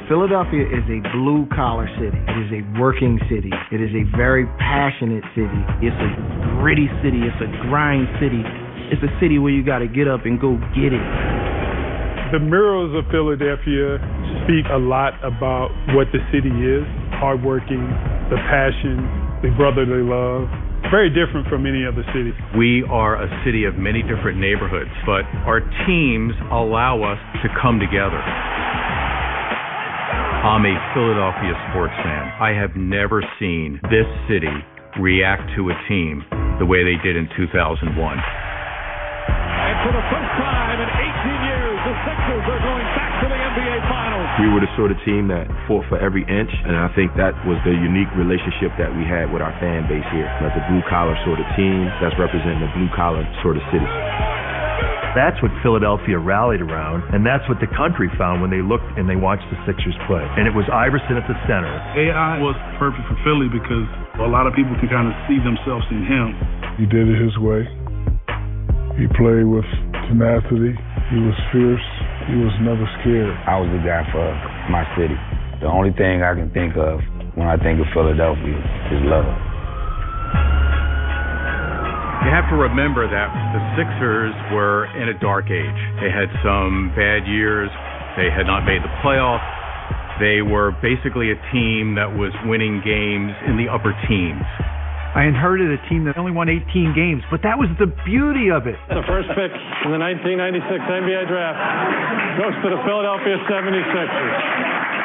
Philadelphia is a blue-collar city. It is a working city. It is a very passionate city. It's a gritty city. It's a grind city. It's a city where you got to get up and go get it. The murals of Philadelphia speak a lot about what the city is. Hardworking, the passion, the brotherly love. Very different from any other city. We are a city of many different neighborhoods, but our teams allow us to come together. I'm a Philadelphia sports fan. I have never seen this city react to a team the way they did in 2001. And for the first time in 18 years, the Sixers are going back to the NBA Finals. We were the sort of team that fought for every inch, and I think that was the unique relationship that we had with our fan base here. As a blue-collar sort of team that's representing a blue-collar sort of city. That's what Philadelphia rallied around, and that's what the country found when they looked and they watched the Sixers play. And it was Iverson at the center. AI was perfect for Philly because a lot of people can kind of see themselves in him. He did it his way. He played with tenacity. He was fierce. He was never scared. I was the guy for my city. The only thing I can think of when I think of Philadelphia is love. You have to remember that the Sixers were in a dark age. They had some bad years. They had not made the playoffs. They were basically a team that was winning games in the upper teens. I inherited a team that only won 18 games, but that was the beauty of it. The first pick in the 1996 NBA draft goes to the Philadelphia 76ers.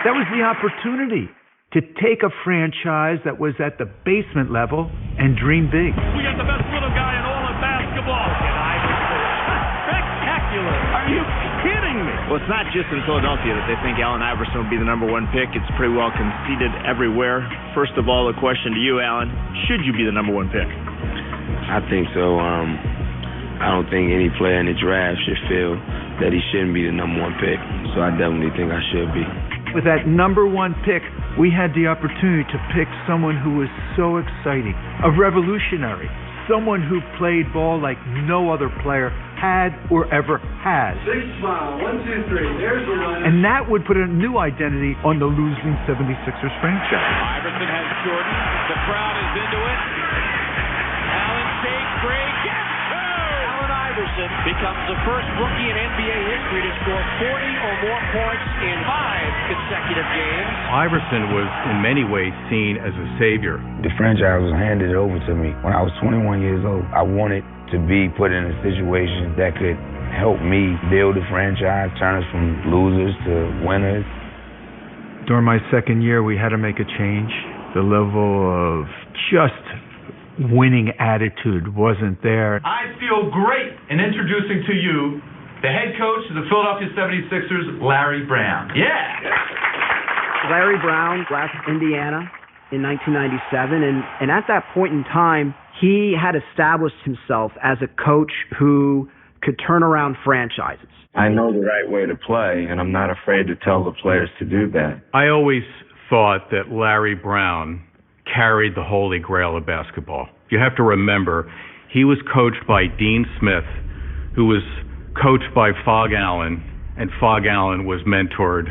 That was the opportunity to take a franchise that was at the basement level and dream big. We got the best little guy in all of basketball. Spectacular. Are you kidding me? Well, it's not just in Philadelphia that they think Allen Iverson will be the number one pick. It's pretty well conceded everywhere. First of all, the question to you, Allen, should you be the number one pick? I think so. I don't think any player in the draft should feel that he shouldn't be the number one pick. So I definitely think I should be. With that number one pick, we had the opportunity to pick someone who was so exciting, a revolutionary, someone who played ball like no other player had or ever has. Big smile, 1, 2, 3, there's the one. And that would put a new identity on the losing 76ers franchise. Iverson has Jordan. The crowd is into it. Allen shake break. Yes, sir! Allen Iverson becomes the first rookie in NBA history to score 40 or more points in 5 consecutive games. Iverson was in many ways seen as a savior. The franchise was handed over to me when I was 21 years old. I wanted to be put in a situation that could help me build a franchise, turn us from losers to winners. During my second year, we had to make a change. The level of just winning attitude wasn't there. I feel great in introducing to you the head coach of the Philadelphia 76ers, Larry Brown. Yeah! Larry Brown left Indiana in 1997, and at that point in time, he had established himself as a coach who could turn around franchises. I know the right way to play, and I'm not afraid to tell the players to do that. I always thought that Larry Brown carried the holy grail of basketball. You have to remember, he was coached by Dean Smith, who was coached by Phog Allen, and Phog Allen was mentored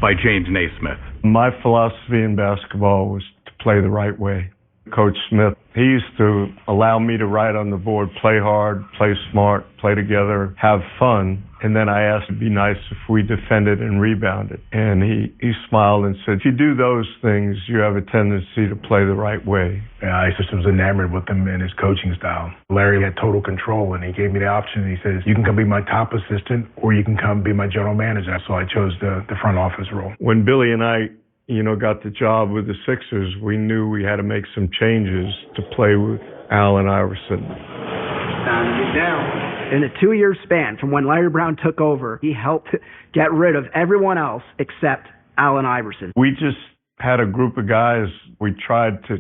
by James Naismith. My philosophy in basketball was to play the right way. Coach Smith, he used to allow me to write on the board, play hard, play smart, play together, have fun. And then I asked it'd be nice if we defended and rebounded. And he smiled and said, if you do those things, you have a tendency to play the right way. I just was enamored with him and his coaching style. Larry had total control, and he gave me the option. He says, you can come be my top assistant, or you can come be my general manager. So I chose the front office role. When Billy and I got the job with the Sixers, we knew we had to make some changes to play with Allen Iverson. Time to get down. In a 2-year span from when Larry Brown took over, he helped get rid of everyone else except Allen Iverson. We just had a group of guys. We tried to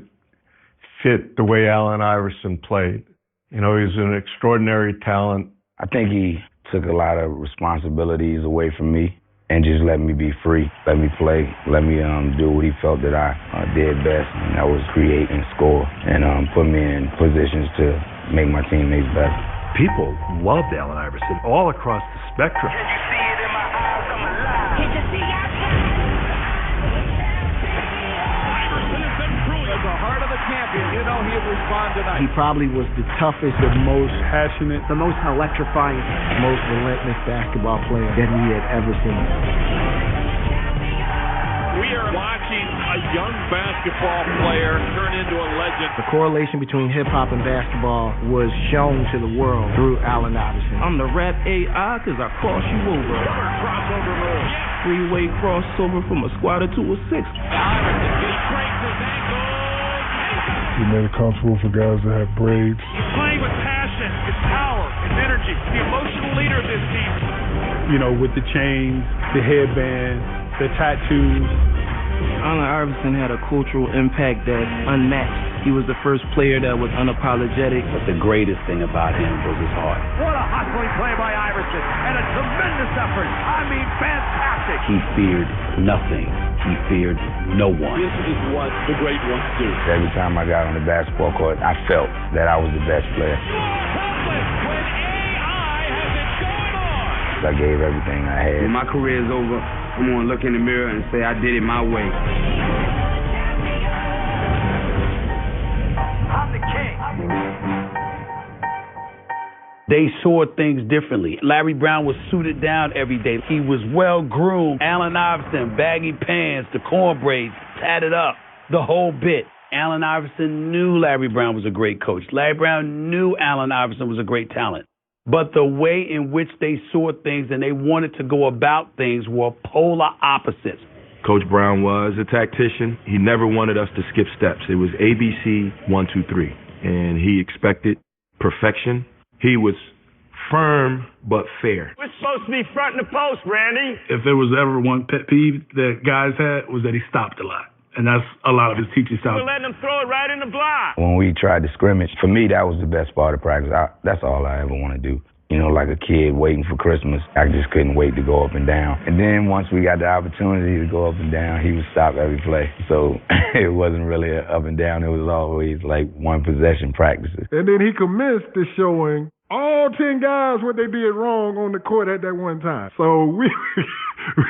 fit the way Allen Iverson played. He's an extraordinary talent. I think he took a lot of responsibilities away from me and just let me be free, let me play, let me do what he felt that I did best, and that was create and score, and put me in positions to make my teammates better. People loved Allen Iverson all across the spectrum. Can you see it in my eyes? I'm alive. Can you see outside? He probably was the toughest, the most passionate, the most electrifying, most relentless basketball player that we had ever seen. We are watching a young basketball player turn into a legend. The correlation between hip-hop and basketball was shown to the world through Allen Iverson. I'm the rap AI because I cross you over. Crossover move. Freeway crossover from a squatter to a six. Iverson, he breaks his ankle. We made it comfortable for guys that have braids. He's playing with passion, his power, his energy, the emotional leader of this team. You know, with the chains, the headbands, the tattoos. Allen Iverson had a cultural impact that's unmatched. He was the first player that was unapologetic. But the greatest thing about him was his heart. What a hustling play by Iverson, and a tremendous effort. I mean, fantastic. He feared nothing. He feared no one. This is what the great ones do. Every time I got on the basketball court, I felt that I was the best player. When AI has it going on. I gave everything I had. When my career is over, I'm going to look in the mirror and say I did it my way. I'm the king. They saw things differently. Larry Brown was suited down every day. He was well groomed. Allen Iverson, baggy pants, the corn braids, tatted up, the whole bit. Allen Iverson knew Larry Brown was a great coach. Larry Brown knew Allen Iverson was a great talent. But the way in which they saw things and they wanted to go about things were polar opposites. Coach Brown was a tactician. He never wanted us to skip steps. It was ABC 1, 2, 3. And he expected perfection. He was firm but fair. We're supposed to be fronting the post, Randy. If there was ever one pet peeve that guys had, was that he stopped a lot. And that's a lot of his teaching style. We're letting him throw it right in the block. When we tried to scrimmage, for me, that was the best part of practice. That's all I ever want to do. You know, like a kid waiting for Christmas. I just couldn't wait to go up and down. And then once we got the opportunity to go up and down, he would stop every play. So it wasn't really an up and down. It was always like one possession practices. And then he commenced to showing all 10 guys what they did wrong on the court at that one time. So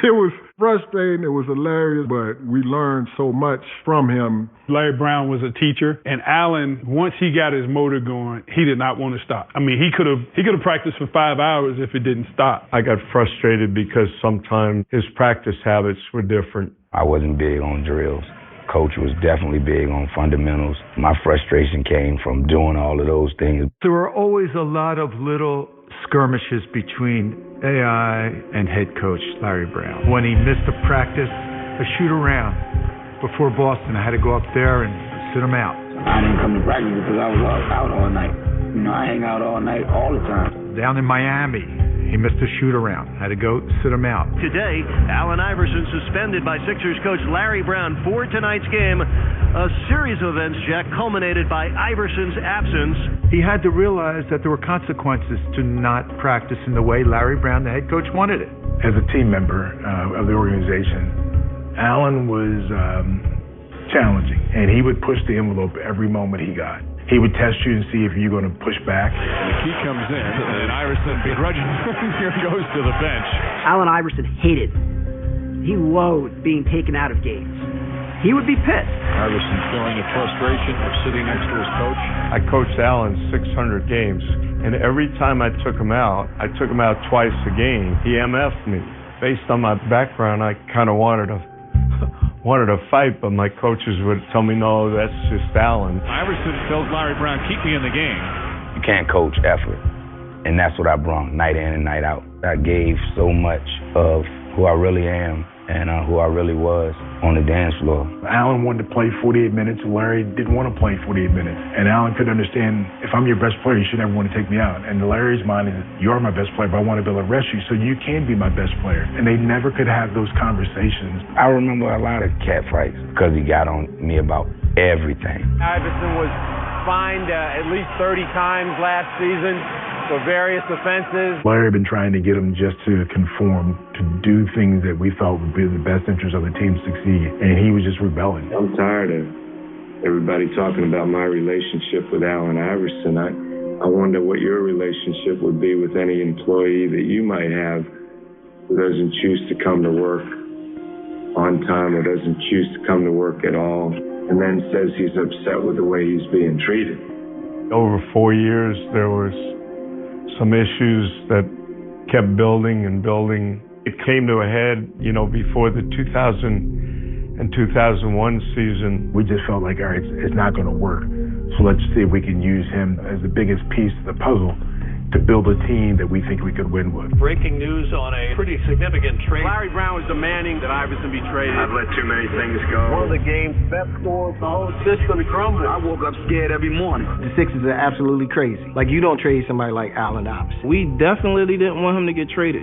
it was frustrating. It was hilarious, but we learned so much from him. Larry Brown was a teacher, and Allen, once he got his motor going, he did not want to stop. I mean, he could have practiced for 5 hours if it didn't stop. I got frustrated because sometimes his practice habits were different. I wasn't big on drills. Coach was definitely big on fundamentals. My frustration came from doing all of those things. There were always a lot of little skirmishes between AI and head coach Larry Brown. When he missed a practice, a shoot around before Boston, I had to go up there and sit him out. I didn't come to practice because I was out all night. You know, I hang out all night all the time. Down in Miami, he missed a shoot around. Had to go sit him out. Today, Allen Iverson suspended by Sixers coach Larry Brown for tonight's game. A series of events, Jack, culminated by Iverson's absence. He had to realize that there were consequences to not practicing the way Larry Brown, the head coach, wanted it. As a team member of the organization, Allen was challenging, and he would push the envelope every moment he got. He would test you and see if you're going to push back. The key comes in, and Iverson begrudgingly goes to the bench. Allen Iverson hated. He loathed being taken out of games. He would be pissed. Iverson showing the frustration of sitting next to his coach. I coached Allen 600 games, and every time I took him out twice a game. He MF'd me. Based on my background, I kind of wanted to fight, but my coaches would tell me, no, that's just Allen. Iverson tells Larry Brown, keep me in the game. You can't coach effort, and that's what I brought night in and night out. I gave so much of who I really am and who I really was on the dance floor. Allen wanted to play 48 minutes, and Larry didn't want to play 48 minutes. And Allen could understand, if I'm your best player, you should never want to take me out. And Larry's mind is, you are my best player, but I want to be able to rest you so you can be my best player. And they never could have those conversations. I remember a lot of cat fights because he got on me about everything. Iverson was fined at least 30 times last season for various offenses. Larry had been trying to get him just to conform, to do things that we thought would be in the best interest of the team to succeed, and he was just rebelling. I'm tired of everybody talking about my relationship with Allen Iverson. I wonder what your relationship would be with any employee that you might have who doesn't choose to come to work on time or doesn't choose to come to work at all, and then says he's upset with the way he's being treated. Over 4 years, there was some issues that kept building and building. It came to a head, before the 2000 and 2001 season. We just felt like, all right, it's not going to work. So let's see if we can use him as the biggest piece of the puzzle to build a team that we think we could win with. Breaking news on a pretty significant trade. Larry Brown was demanding that Iverson be traded. I've let too many things go. One of the game's best scores, the whole system crumbled. I woke up scared every morning. The Sixers are absolutely crazy. Like, you don't trade somebody like Allen Iverson. We definitely didn't want him to get traded.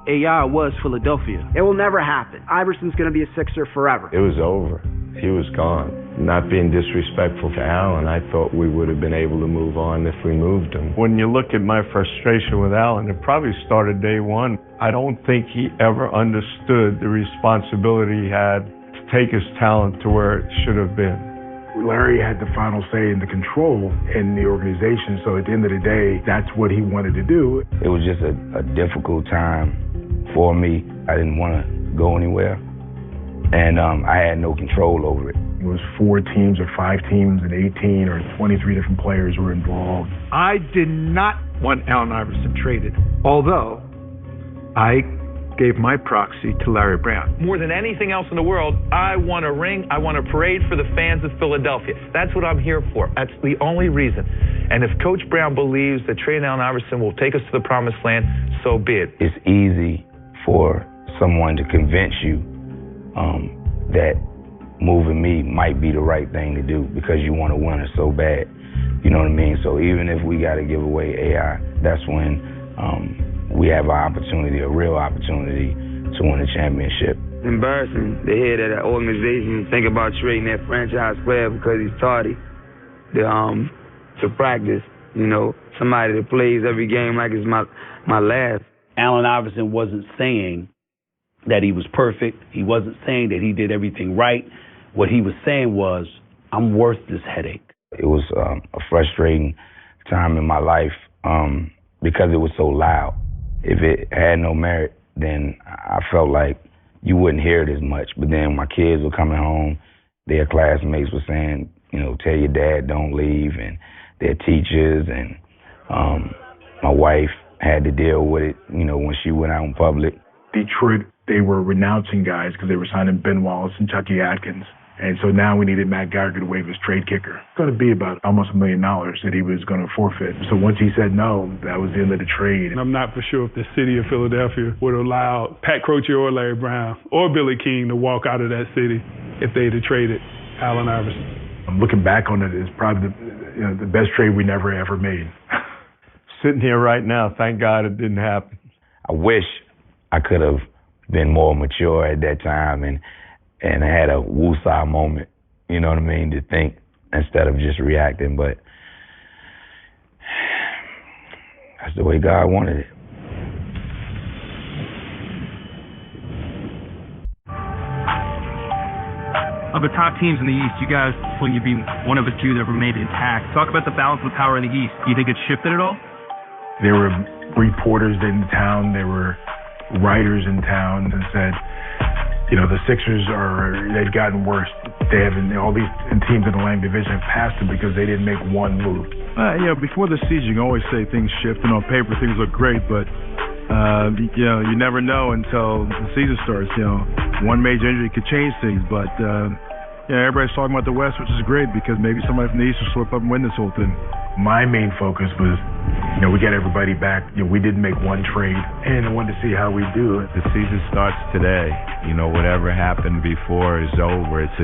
AI was Philadelphia. It will never happen. Iverson's going to be a Sixer forever. It was over. He was gone. Not being disrespectful to Allen, I thought we would have been able to move on if we moved him. When you look at my frustration with Allen, it probably started day one. I don't think he ever understood the responsibility he had to take his talent to where it should have been. Larry had the final say in the control in the organization, so at the end of the day, that's what he wanted to do. It was just a difficult time for me. I didn't want to go anywhere, and I had no control over it. It was 4 teams or 5 teams and 18 or 23 different players were involved. I did not want Allen Iverson traded, although I gave my proxy to Larry Brown. More than anything else in the world, I want a ring. I want a parade for the fans of Philadelphia. That's what I'm here for. That's the only reason. And if Coach Brown believes that trading Allen Iverson will take us to the promised land, so be it. It's easy for someone to convince you that moving me might be the right thing to do because you want to win it so bad. You know what I mean? So even if we got to give away AI, that's when we have an opportunity, a real opportunity to win a championship. Embarrassing the head of that organization think about trading that franchise player because he's tardy to practice. Somebody that plays every game like it's my last. Allen Iverson wasn't saying that he was perfect. He wasn't saying that he did everything right. What he was saying was, I'm worth this headache. It was a frustrating time in my life because it was so loud. If it had no merit, then I felt like you wouldn't hear it as much. But then my kids were coming home, their classmates were saying, tell your dad don't leave, and their teachers, and my wife had to deal with it, when she went out in public. Detroit, they were renouncing guys because they were signing Ben Wallace and Chucky Atkins. And so now we needed Matt Geiger to waive his trade kicker. It's going to be about almost $1 million that he was going to forfeit. So once he said no, that was the end of the trade. I'm not for sure if the city of Philadelphia would allow Pat Croce or Larry Brown or Billy King to walk out of that city if they'd have traded Allen Iverson. Looking back on it, it's probably the best trade we never ever made. Sitting here right now, thank God it didn't happen. I wish I could have been more mature at that time and had a woosah moment, you know what I mean, to think instead of just reacting. But that's the way God wanted it. Of the top teams in the East, you guys, will you be one of the few that remained intact? Talk about the balance of power in the East. Do you think it's shifted at all? There were reporters in town, there were writers in town that said, the Sixers they've gotten worse. They haven't, all these teams in the Atlantic Division have passed them because they didn't make one move. Before the season, you can always say things shift, and on paper things look great, but you never know until the season starts. One major injury could change things, but everybody's talking about the West, which is great because maybe somebody from the East will slip up and win this whole thing. My main focus was, we got everybody back. We didn't make one trade, and I wanted to see how we do. The season starts today. Whatever happened before is over. It's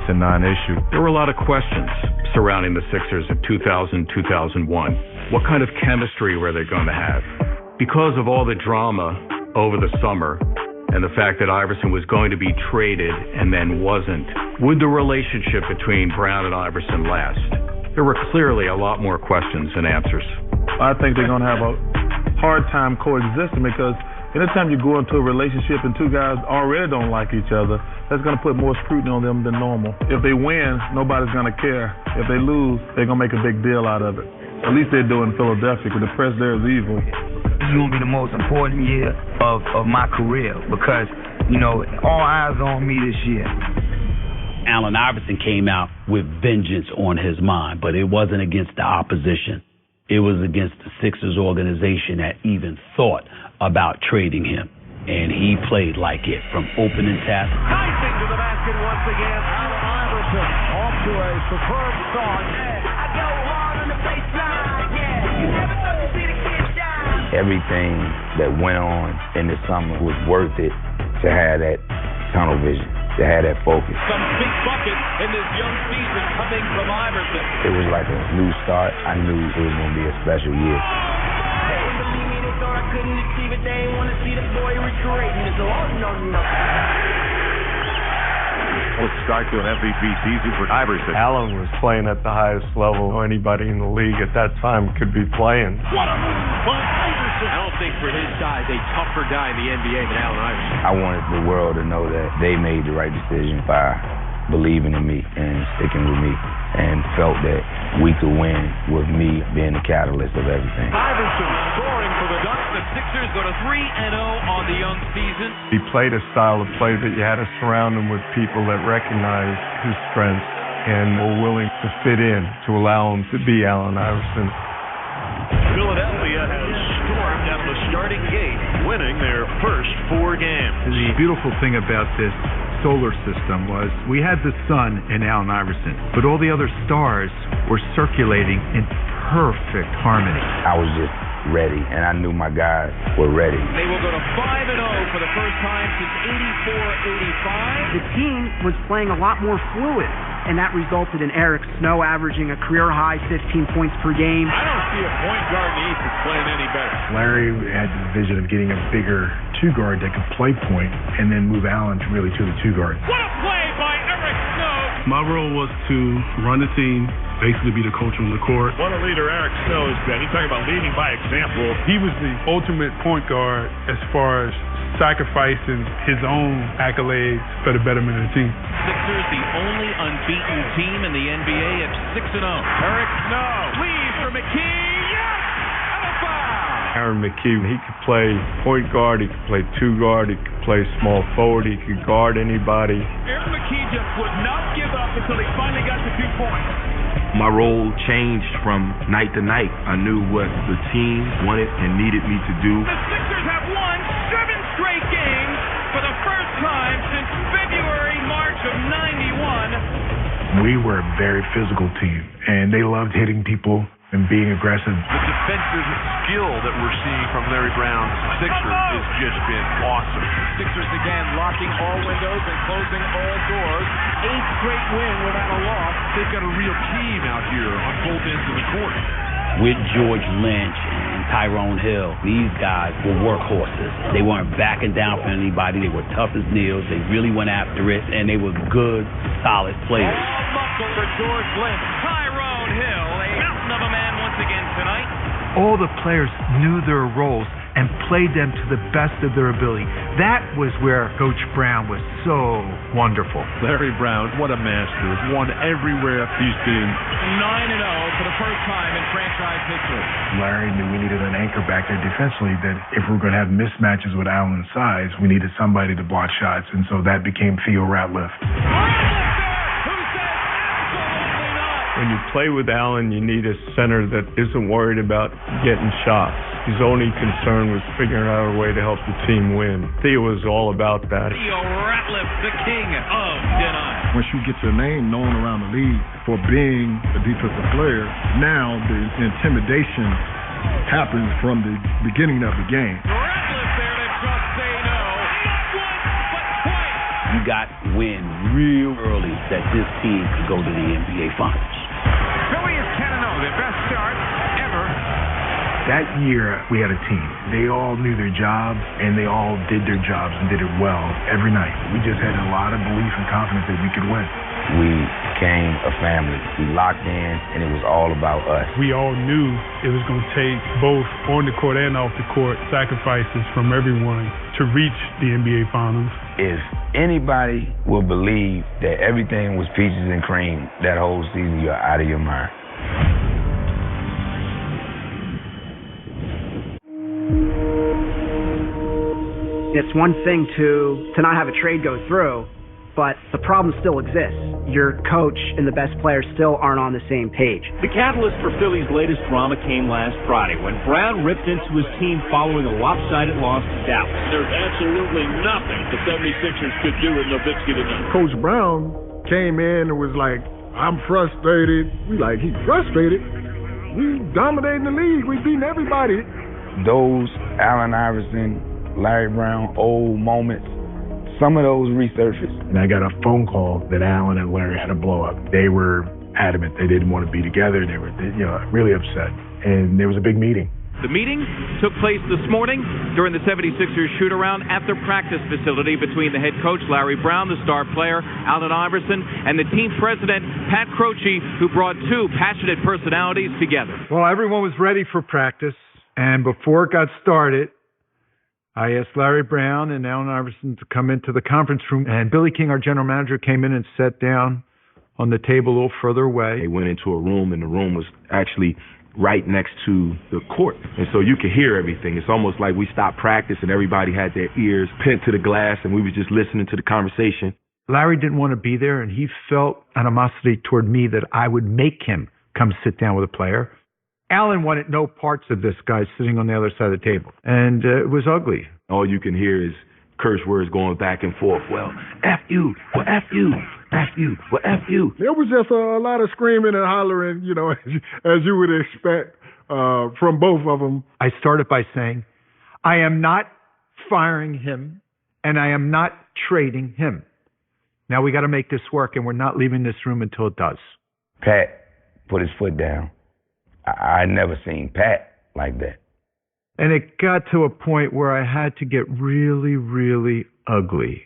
a non-issue. There were a lot of questions surrounding the Sixers of 2000-2001. What kind of chemistry were they going to have? Because of all the drama over the summer and the fact that Iverson was going to be traded and then wasn't, would the relationship between Brown and Iverson last? There were clearly a lot more questions than answers. I think they're going to have a hard time coexisting because anytime you go into a relationship and two guys already don't like each other, that's going to put more scrutiny on them than normal. If they win, nobody's going to care. If they lose, they're going to make a big deal out of it. At least they do in Philadelphia because the press there is evil. This is going to be the most important year of my career because, all eyes on me this year. Allen Iverson came out with vengeance on his mind, but it wasn't against the opposition. It was against the Sixers organization that even thought about trading him. And he played like it from opening tap. Tyson to the basket once again. Allen Iverson off to a superb start. I go hard on the baseline, yeah. You never thought you'd see the kid shine. Everything that went on in the summer was worth it to have that tunnel vision, to have that focus. Some big buckets in this young season coming from Iverson. It was like a new start. I knew it was going to be a special year. Couldn't achieve it, they ain't want to see the boy recreating it, so no. Let's start to an MVP season for Iverson. Allen was playing at the highest level anybody in the league at that time could be playing. What a move by Iverson. I don't think for his size, a tougher guy in the NBA than Allen Iverson. I wanted the world to know that they made the right decision by believing in me and sticking with me, and felt that we could win with me being the catalyst of everything. Iverson scoring for the Ducks. The Sixers go to 3-0 on the young season. He played a style of play that you had to surround him with people that recognized his strengths and were willing to fit in to allow him to be Allen Iverson. Philadelphia has stormed out of the starting gate, winning their first 4 games. The beautiful thing about this solar system was we had the sun and Allen Iverson, but all the other stars were circulating in perfect harmony. I was just ready, and I knew my guys were ready. They will go to 5-0 for the first time since 84-85. The team was playing a lot more fluid, and that resulted in Eric Snow averaging a career-high 15 points per game. I don't see a point guard in the East that's playing any better. Larry had the vision of getting a bigger two guard that could play point, and then move Allen really to the two guard. What a play by Eric Snow! My role was to run the team, basically be the coach on the court. What a leader Eric Snow has been. He's talking about leading by example. He was the ultimate point guard as far as sacrificing his own accolades for the betterment of the team. Sixers, the only unbeaten team in the NBA at 6-0. Eric Snow leads for McKee. Yes! And a foul! Aaron McKee, he could play point guard, he could play two guard, he could play small forward, he could guard anybody. Aaron McKee just would not give up until he finally got to 2 points. My role changed from night to night. I knew what the team wanted and needed me to do. The Sixers have won 7 straight games for the first time since March of 91. We were a very physical team, and they loved hitting people and being aggressive. The defensive skill that we're seeing from Larry Brown's Sixers has just been awesome. Sixers again locking all windows and closing all doors. 8th straight win without a loss. They've got a real team out here on both ends of the court. With George Lynch and Tyrone Hill, these guys were workhorses. They weren't backing down for anybody. They were tough as nails. They really went after it, and they were good, solid players. All muscle for George Lynch. Tyrone Hill, a mountain of a man once again tonight. All the players knew their roles and played them to the best of their ability. That was where Coach Brown was so wonderful. Larry Brown, what a master. Won everywhere he's been. 9-0 for the first time in franchise history. Larry knew we needed an anchor back there defensively, that if we were going to have mismatches with Allen's size, we needed somebody to block shots, and so that became Theo Ratliff. When you play with Allen, you need a center that isn't worried about getting shots. His only concern was figuring out a way to help the team win. Theo was all about that. Theo Ratliff, the king of denial. Once you get your name known around the league for being a defensive player, now the intimidation happens from the beginning of the game. Ratliff there to just say no. Not once, but twice. You got wind real early that this team could go to the NBA Finals. Philly is 10-0, their best start ever. That year, we had a team. They all knew their jobs, and they all did their jobs and did it well every night. We just had a lot of belief and confidence that we could win. We became a family. We locked in, and it was all about us. We all knew it was going to take both on the court and off the court sacrifices from everyone to reach the NBA Finals. If anybody will believe that everything was peaches and cream that whole season, you're out of your mind. It's one thing to not have a trade go through, but the problem still exists. Your coach and the best players still aren't on the same page. The catalyst for Philly's latest drama came last Friday when Brown ripped into his team following a lopsided loss to Dallas. There's absolutely nothing the 76ers could do with Nowitzki tonight. Coach Brown came in and was like, I'm frustrated. We like, he's frustrated? We dominating the league. We beating everybody. Those Allen Iverson, Larry Brown, old moments, some of those resurfaced. And I got a phone call that Allen and Larry had a blow up. They were adamant. They didn't want to be together. They were, really upset. And there was a big meeting. The meeting took place this morning during the 76ers shoot-around at their practice facility between the head coach, Larry Brown, the star player, Allen Iverson, and the team president, Pat Croce, who brought two passionate personalities together. Well, everyone was ready for practice, and before it got started, I asked Larry Brown and Allen Iverson to come into the conference room, and Billy King, our general manager, came in and sat down on the table a little further away. They went into a room, and the room was actually right next to the court. And so you could hear everything. It's almost like we stopped practice and everybody had their ears pinned to the glass and we were just listening to the conversation. Larry didn't want to be there, and he felt animosity toward me that I would make him come sit down with a player. Allen wanted no parts of this guy sitting on the other side of the table, and it was ugly. All you can hear is curse words going back and forth. Well, F you, well, F you, F you, well, F you. There was just a lot of screaming and hollering, as you would expect from both of them. I started by saying, I am not firing him, and I am not trading him. Now we got to make this work, and we're not leaving this room until it does. Pat put his foot down. I never seen Pat like that. And it got to a point where I had to get really, really ugly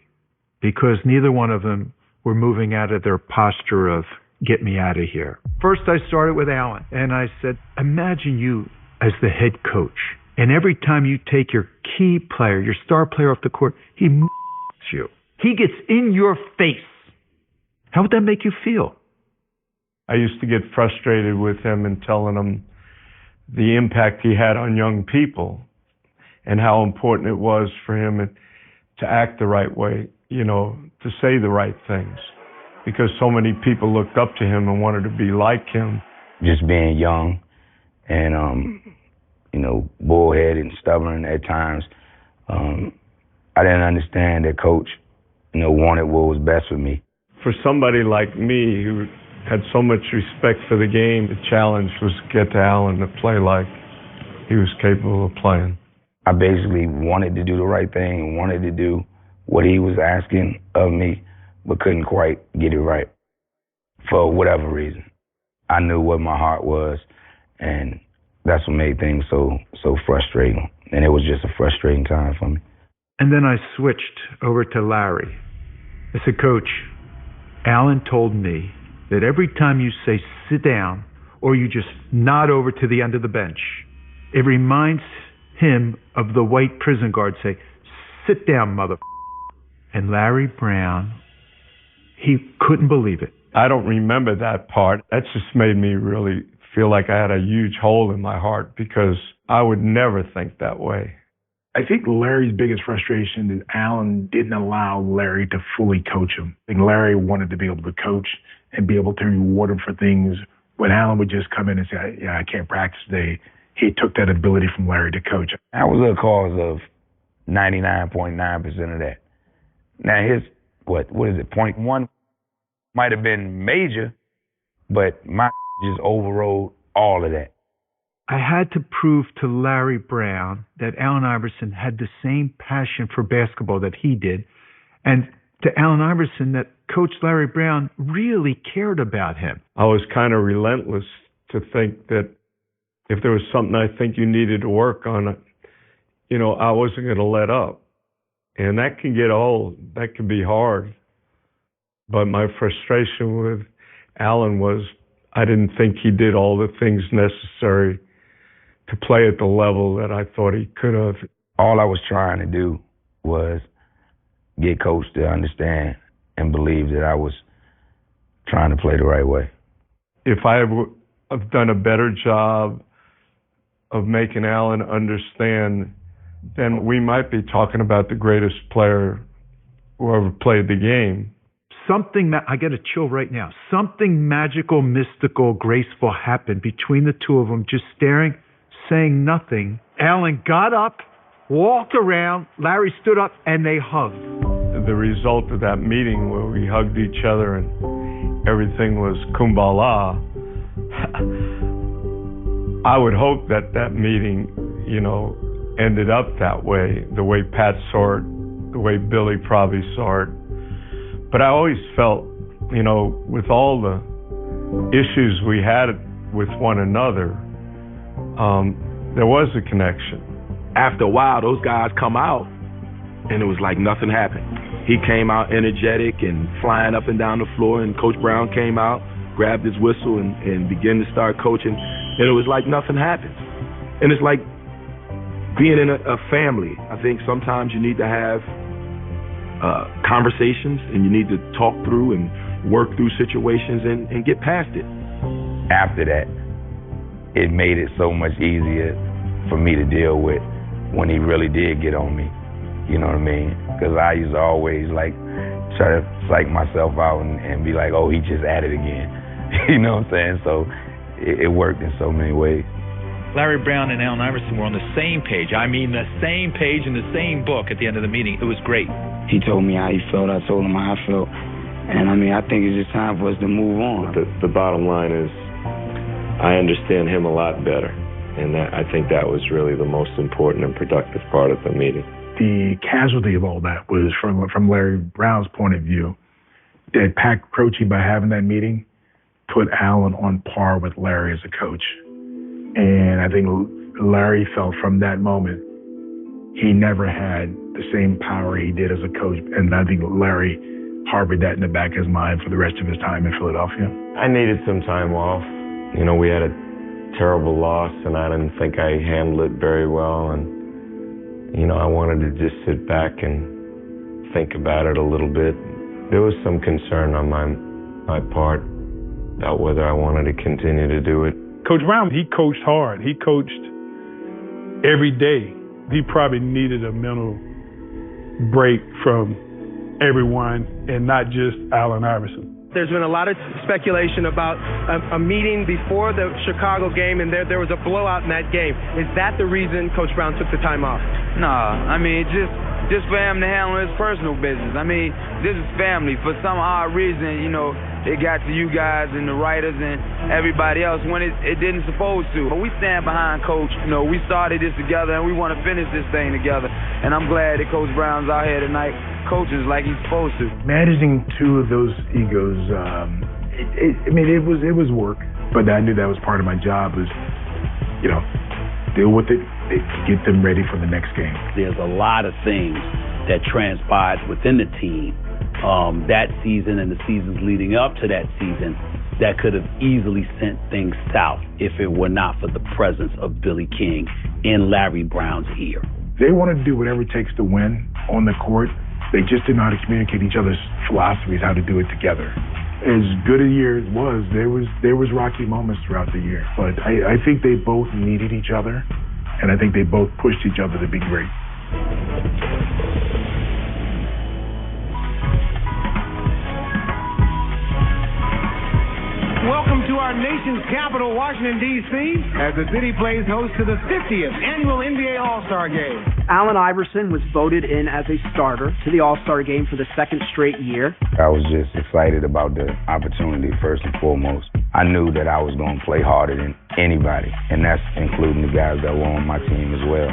because neither one of them were moving out of their posture of, get me out of here. First, I started with Allen, and I said, imagine you as the head coach, and every time you take your key player, your star player off the court, he you. He gets in your face. How would that make you feel? I used to get frustrated with him and telling him the impact he had on young people and how important it was for him to act the right way, to say the right things, because so many people looked up to him and wanted to be like him. Just being young and, bullheaded and stubborn at times, I didn't understand that Coach, wanted what was best for me. For somebody like me who had so much respect for the game, the challenge was to get to Allen to play like he was capable of playing. I basically wanted to do the right thing and wanted to do what he was asking of me, but couldn't quite get it right for whatever reason. I knew what my heart was, and that's what made things so frustrating. And it was just a frustrating time for me. And then I switched over to Larry. I said, Coach, Allen told me that every time you say sit down or you just nod over to the end of the bench, it reminds him of the white prison guard say, sit down, mother. And Larry Brown, he couldn't believe it. I don't remember that part. That just made me really feel like I had a huge hole in my heart because I would never think that way. I think Larry's biggest frustration is Allen didn't allow Larry to fully coach him. I think Larry wanted to be able to coach and be able to reward him for things. When Allen would just come in and say, yeah, I can't practice today, he took that ability from Larry to coach. I was a cause of 99.9% of that. Now his, what is it, 0.1 might have been major, but my just overrode all of that. I had to prove to Larry Brown that Allen Iverson had the same passion for basketball that he did, and to Allen Iverson that Coach Larry Brown really cared about him. I was kind of relentless to think that if there was something I think you needed to work on, I wasn't going to let up. And that can get old. That can be hard. But my frustration with Allen was I didn't think he did all the things necessary to play at the level that I thought he could have. All I was trying to do was get Coach to understand and believe that I was trying to play the right way. If I have done a better job of making Allen understand, then we might be talking about the greatest player who ever played the game. something, I get a chill right now, something magical, mystical, graceful happened between the two of them, just staring, saying nothing. Alan got up, walked around, Larry stood up, and they hugged. The result of that meeting where we hugged each other and everything was kumbala, I would hope that that meeting, ended up that way, the way Pat saw it, the way Billy probably saw it. But I always felt, with all the issues we had with one another, there was a connection. After a while, those guys come out, and it was like nothing happened. He came out energetic and flying up and down the floor, and Coach Brown came out, grabbed his whistle, and began to start coaching, and it was like nothing happened. And it's like being in a family. I think sometimes you need to have conversations, and you need to talk through and work through situations and get past it. After that, it made it so much easier for me to deal with when he really did get on me. You know what I mean? Because I used to always try to psych myself out and be like, oh, he just at it again. You know what I'm saying? So it worked in so many ways. Larry Brown and Allen Iverson were on the same page. I mean, the same page in the same book at the end of the meeting. It was great. He told me how he felt. I told him how I felt. And, I think it's just time for us to move on. The bottom line is I understand him a lot better. And I think that was really the most important and productive part of the meeting. The casualty of all that was, from Larry Brown's point of view, that Pat Croce, by having that meeting, put Allen on par with Larry as a coach. And I think Larry felt from that moment he never had the same power he did as a coach. And I think Larry harbored that in the back of his mind for the rest of his time in Philadelphia. I needed some time off. We had a terrible loss, and I didn't think I handled it very well. And, I wanted to just sit back and think about it a little bit. There was some concern on my part about whether I wanted to continue to do it. Coach Brown, he coached hard. He coached every day. He probably needed a mental break from everyone and not just Allen Iverson. There's been a lot of speculation about a meeting before the Chicago game, and there was a blowout in that game. Is that the reason Coach Brown took the time off? Nah, just for him to handle his personal business. This is family. For some odd reason, it got to you guys and the writers and everybody else when it didn't supposed to. But we stand behind Coach. We started this together, and we want to finish this thing together. And I'm glad that Coach Brown's out here tonight coaches like he's supposed to. Managing two of those egos, it was work, but I knew that was part of my job. Was deal with it, get them ready for the next game. There's a lot of things that transpired within the team that season and the seasons leading up to that season that could have easily sent things south if it were not for the presence of Billy King in Larry Brown's ear. They wanted to do whatever it takes to win on the court. They just didn't know how to communicate each other's philosophies, how to do it together. As good a year as it was, there was rocky moments throughout the year. But I think they both needed each other, and I think they both pushed each other to be great. Welcome to our nation's capital, Washington, D.C., as the city plays host to the 50th annual NBA All-Star Game. Allen Iverson was voted in as a starter to the All-Star Game for the second straight year. I was just excited about the opportunity, first and foremost. I knew that I was going to play harder than anybody, and that's including the guys that were on my team as well.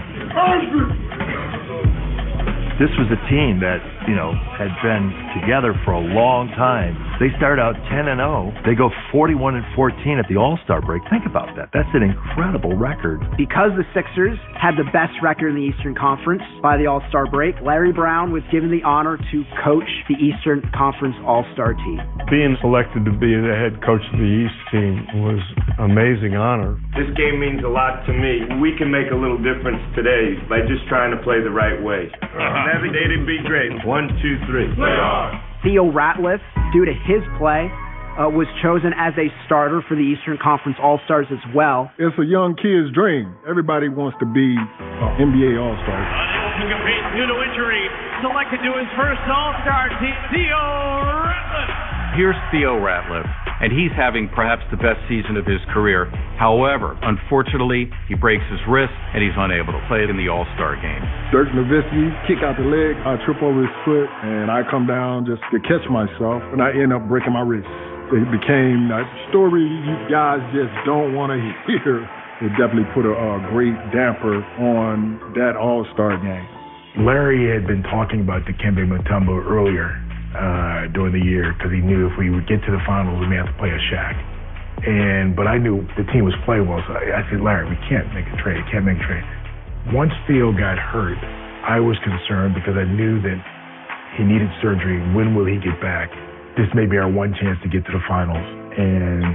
This was a team that, had been together for a long time. They started out 10-0. They go 41-14 at the All-Star break. Think about that. That's an incredible record. Because the Sixers had the best record in the Eastern Conference by the All-Star break, Larry Brown was given the honor to coach the Eastern Conference All-Star team. Being selected to be the head coach of the East team was an amazing honor. This game means a lot to me. We can make a little difference today by just trying to play the right way. Every day to be great. 1, 2, 3. Play hard. Theo Ratliff, due to his play, was chosen as a starter for the Eastern Conference All-Stars as well. It's a young kid's dream. Everybody wants to be NBA All-Star. Unable to compete due to injury, selected to his first All-Star team, Theo Ratliff. Here's Theo Ratliff, and he's having perhaps the best season of his career. However, unfortunately, he breaks his wrist and he's unable to play in the All-Star game. Dirk Nowitzki, kick out the leg, I trip over his foot, and I come down just to catch myself, and I end up breaking my wrist. It became a story you guys just don't want to hear. It definitely put a great damper on that All-Star game. Larry had been talking about Dikembe Mutombo earlier during the year because he knew if we would get to the finals, we may have to play a Shaq. But I knew the team was playable, so I said, Larry, we can't make a trade. Once Theo got hurt, I was concerned because I knew that he needed surgery. When will he get back? This may be our one chance to get to the finals. And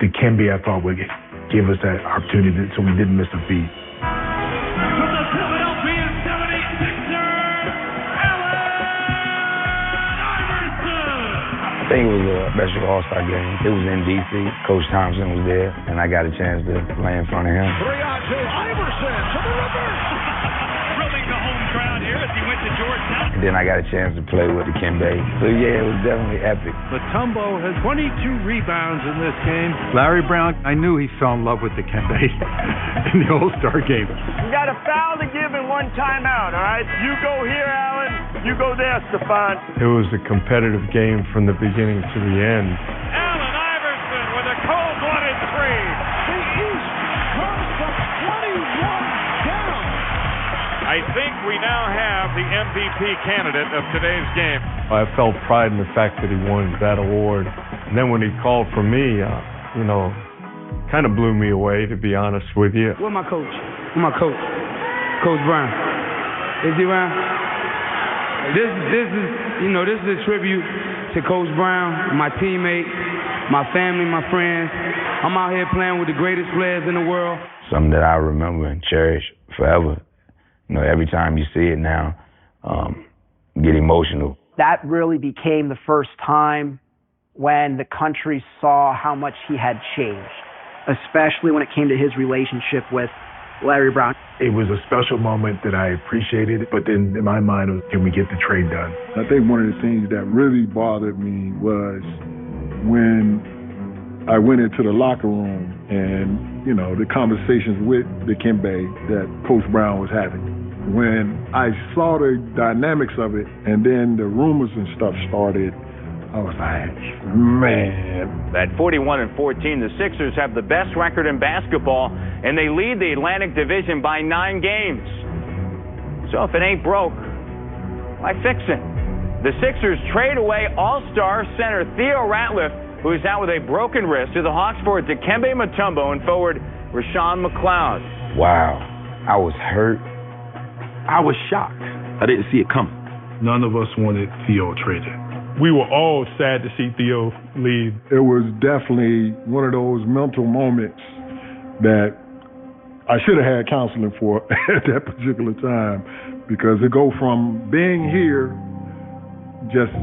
Dikembe, I thought, would give us that opportunity so we didn't miss a beat. I think it was a special All-Star game. It was in D.C. Coach Thompson was there, and I got a chance to play in front of him. 3-on-2, Iverson to the reverse. Thrilling the home crowd here as he went to Georgetown. And then I got a chance to play with Dikembe. So, yeah, it was definitely epic. Mutombo has 22 rebounds in this game. Larry Brown, I knew he fell in love with Dikembe in the All-Star game. You got a foul to give and one timeout, all right? You go here, Allen. You go there, Stephon. It was a competitive game from the beginning to the end. Allen Iverson with a cold-blooded three. The East comes from 21 down. I think we now have the MVP candidate of today's game. I felt pride in the fact that he won that award. And then when he called for me, kind of blew me away, to be honest with you. Where's my coach? Coach Brown. Is he around? This is a tribute to Coach Brown, my teammate, my family, my friends. I'm out here playing with the greatest players in the world. Something that I remember and cherish forever. Every time you see it now, get emotional. That really became the first time when the country saw how much he had changed, especially when it came to his relationship with Larry Brown. It was a special moment that I appreciated, but then in my mind was, can we get the trade done? I think one of the things that really bothered me was when I went into the locker room and, the conversations with Dikembe that Coach Brown was having. When I saw the dynamics of it and then the rumors and stuff started, I was like, man. At 41-14, the Sixers have the best record in basketball, and they lead the Atlantic Division by 9 games. So if it ain't broke, why fix it? The Sixers trade away All-Star center Theo Ratliff, who is out with a broken wrist, to the Hawks for Dikembe Mutombo and forward Rashawn McLeod. Wow. I was hurt. I was shocked. I didn't see it coming. None of us wanted Theo traded. We were all sad to see Theo leave. It was definitely one of those mental moments that I should have had counseling for at that particular time, because to go from being here just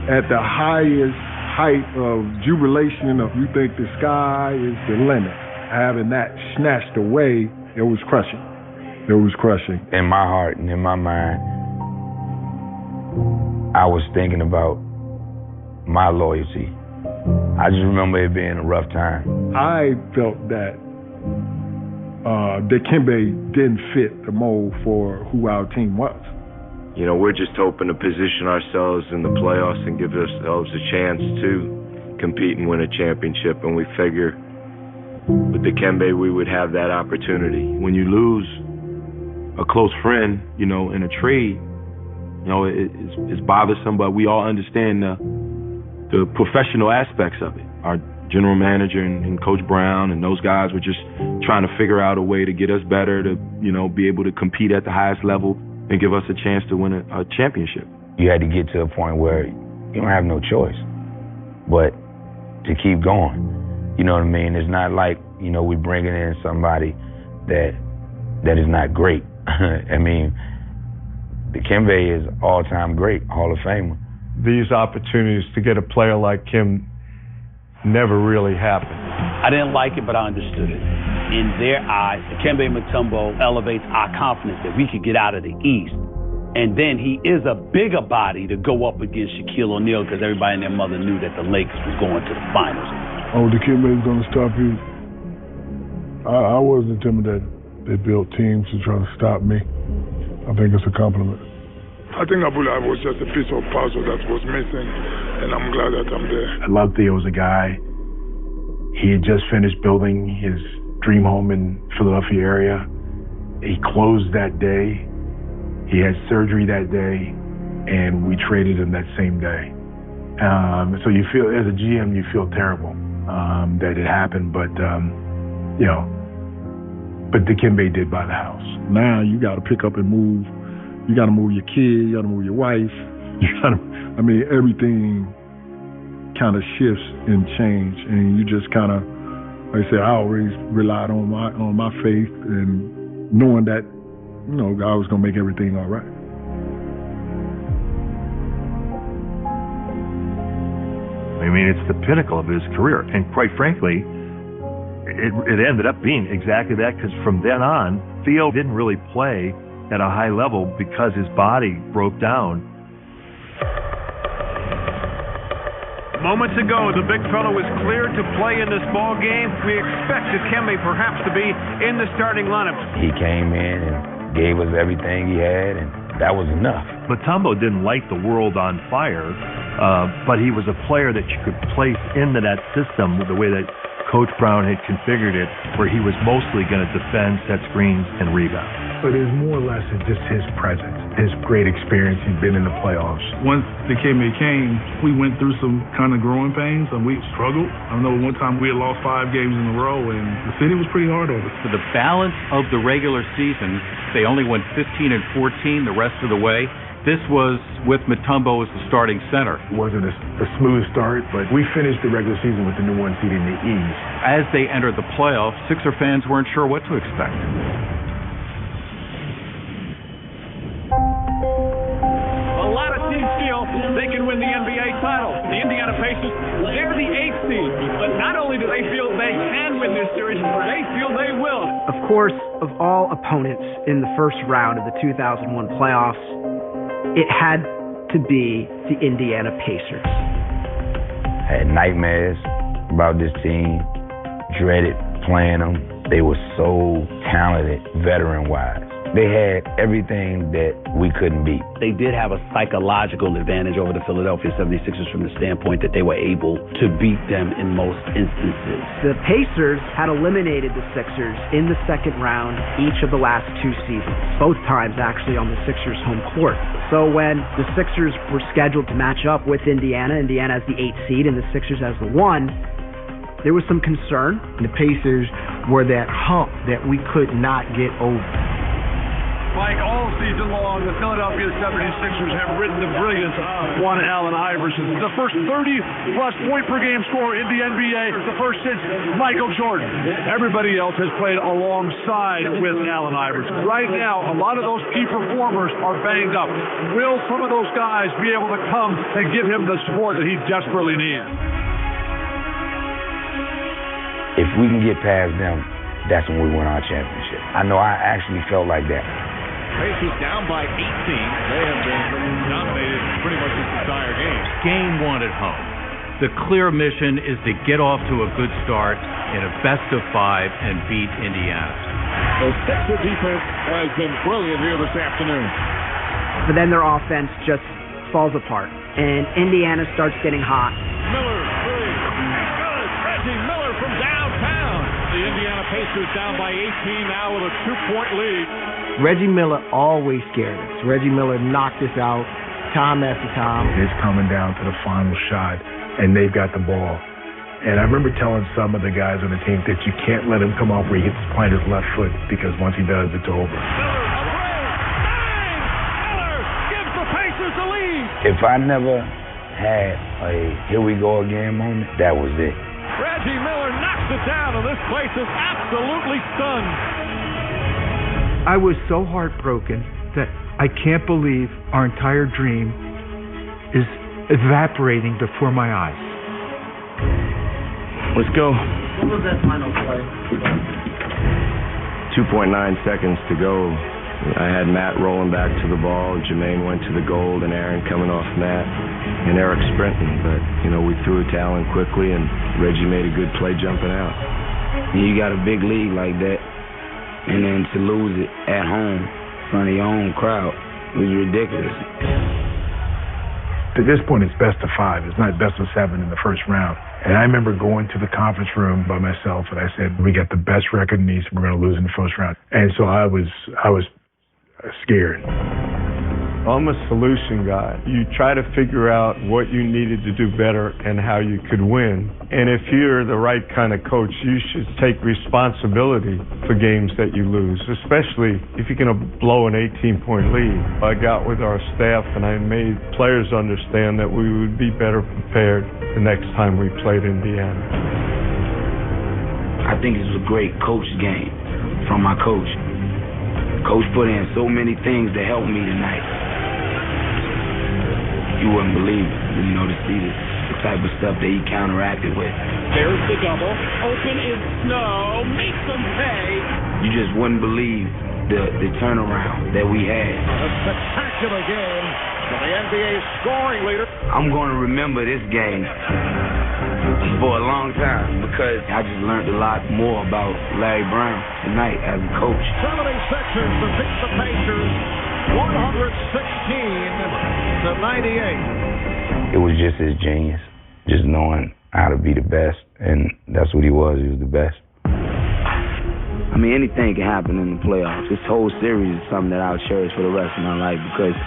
at the highest height of jubilation of you think the sky is the limit, having that snatched away, it was crushing. It was crushing. In my heart and in my mind, I was thinking about my loyalty. I just remember it being a rough time. I felt that Dikembe didn't fit the mold for who our team was. We're just hoping to position ourselves in the playoffs and give ourselves a chance to compete and win a championship. And we figure with Dikembe, we would have that opportunity. When you lose a close friend, in a trade, it's bothersome, but we all understand the professional aspects of it. Our general manager and Coach Brown and those guys were just trying to figure out a way to get us better, to, be able to compete at the highest level and give us a chance to win a championship. You had to get to a point where you don't have no choice but to keep going. You know what I mean? It's not like, we're bringing in somebody that is not great. I mean, Dikembe is all-time great, Hall of Famer. These opportunities to get a player like him never really happened. I didn't like it, but I understood it. In their eyes, Dikembe Mutombo elevates our confidence that we could get out of the East. And then he is a bigger body to go up against Shaquille O'Neal because everybody and their mother knew that the Lakers was going to the finals. Oh, the kid is going to stop you. I wasn't intimidated. They built teams to try to stop me. I think it's a compliment. I think Abdullah was just a piece of puzzle that was missing, and I'm glad that I'm there. I love Theo as a guy. He had just finished building his dream home in Philadelphia area. He closed that day. He had surgery that day, and we traded him that same day. So you feel, as a GM, you feel terrible that it happened, but but Dikembe did buy the house. Now you got to pick up and move. You got to move your kid. You got to move your wife. Everything kind of shifts and change, and you just kind of, like I said, I always relied on my faith and knowing that, God was gonna make everything all right. I mean, it's the pinnacle of his career, and quite frankly, it ended up being exactly that, because from then on, Theo didn't really play at a high level because his body broke down. Moments ago, the big fellow was cleared to play in this ball game. We expect Dikembe perhaps to be in the starting lineup. He came in and gave us everything he had, and that was enough. Mutombo didn't light the world on fire, but he was a player that you could place into that system the way that Coach Brown had configured it, where he was mostly going to defend, set screens, and rebound. But it's more or less just his presence, his great experience. He'd been in the playoffs. Once Dikembe came, we went through some kind of growing pains, and we struggled. I know one time we had lost 5 games in a row, and the city was pretty hard on us. For the balance of the regular season, they only went 15-14 the rest of the way. This was with Mutombo as the starting center. It wasn't a smooth start, but we finished the regular season with the #1 seed in the East. As they entered the playoffs, Sixer fans weren't sure what to expect. A lot of teams feel they can win the NBA title. The Indiana Pacers, they're the 8th seed. But not only do they feel they can win this series, they feel they will. Of course, of all opponents in the first round of the 2001 playoffs, it had to be the Indiana Pacers. I had nightmares about this team, dreaded playing them. They were so talented, veteran-wise. They had everything that we couldn't beat. They did have a psychological advantage over the Philadelphia 76ers from the standpoint that they were able to beat them in most instances. The Pacers had eliminated the Sixers in the second round each of the last 2 seasons, both times actually on the Sixers' home court. So when the Sixers were scheduled to match up with Indiana as the 8th seed and the Sixers as the 1, there was some concern. The Pacers were that hump that we could not get over. Like all season long, the Philadelphia 76ers have ridden the brilliance of one Allen Iverson. The first 30-plus point per game scorer in the NBA, the first since Michael Jordan. Everybody else has played alongside with Allen Iverson. Right now, a lot of those key performers are banged up. Will some of those guys be able to come and give him the support that he desperately needs? If we can get past them, that's when we win our championship. I know I actually felt like that. Pacers down by 18. They have been dominated pretty much this entire game. Game 1 at home. The clear mission is to get off to a good start in a best-of-5 and beat Indiana. The Sixer defense has been brilliant here this afternoon. But then their offense just falls apart, and Indiana starts getting hot. Miller, three. Good. Reggie Miller from downtown. The Indiana Pacers down by 18 now with a 2-point lead. Reggie Miller always scared us. Reggie Miller knocked us out time after time. It's coming down to the final shot, and they've got the ball. And I remember telling some of the guys on the team that you can't let him come off where he hits plant his left foot, because once he does, it's over. Miller gives the Pacers the lead. If I never had a here we go again moment, that was it. Reggie Miller knocks it down, and this place is absolutely stunned. I was so heartbroken that I can't believe our entire dream is evaporating before my eyes. Let's go. What was that final play? 2.9 seconds to go. I had Matt rolling back to the ball, Jermaine went to the goal, and Aaron coming off Matt, and Eric sprinting. But, we threw it to Allen quickly, and Reggie made a good play jumping out. You got a big lead like that, and then to lose it at home in front of your own crowd was ridiculous. At this point, it's best of 5. It's not best of 7 in the first round. And I remember going to the conference room by myself, and I said, we got the best record in the East, and we're going to lose in the first round. And so I was scared. I'm a solution guy. You try to figure out what you needed to do better and how you could win. And if you're the right kind of coach, you should take responsibility for games that you lose, especially if you're going to blow an 18-point lead. I got with our staff and I made players understand that we would be better prepared the next time we played Indiana. I think it was a great coach game from my coach. Coach put in so many things to help me tonight. You wouldn't believe it, to see the type of stuff that he counteracted with. There's the double. Open is Snow. Makes them pay. You just wouldn't believe the turnaround that we had. A spectacular game for the NBA scoring leader. I'm going to remember this game for a long time because I just learned a lot more about Larry Brown tonight as a coach. 76ers to beat the Pacers 116-98. It was just his genius, just knowing how to be the best, and that's what he was. He was the best. I mean, anything can happen in the playoffs. This whole series is something that I'll cherish for the rest of my life because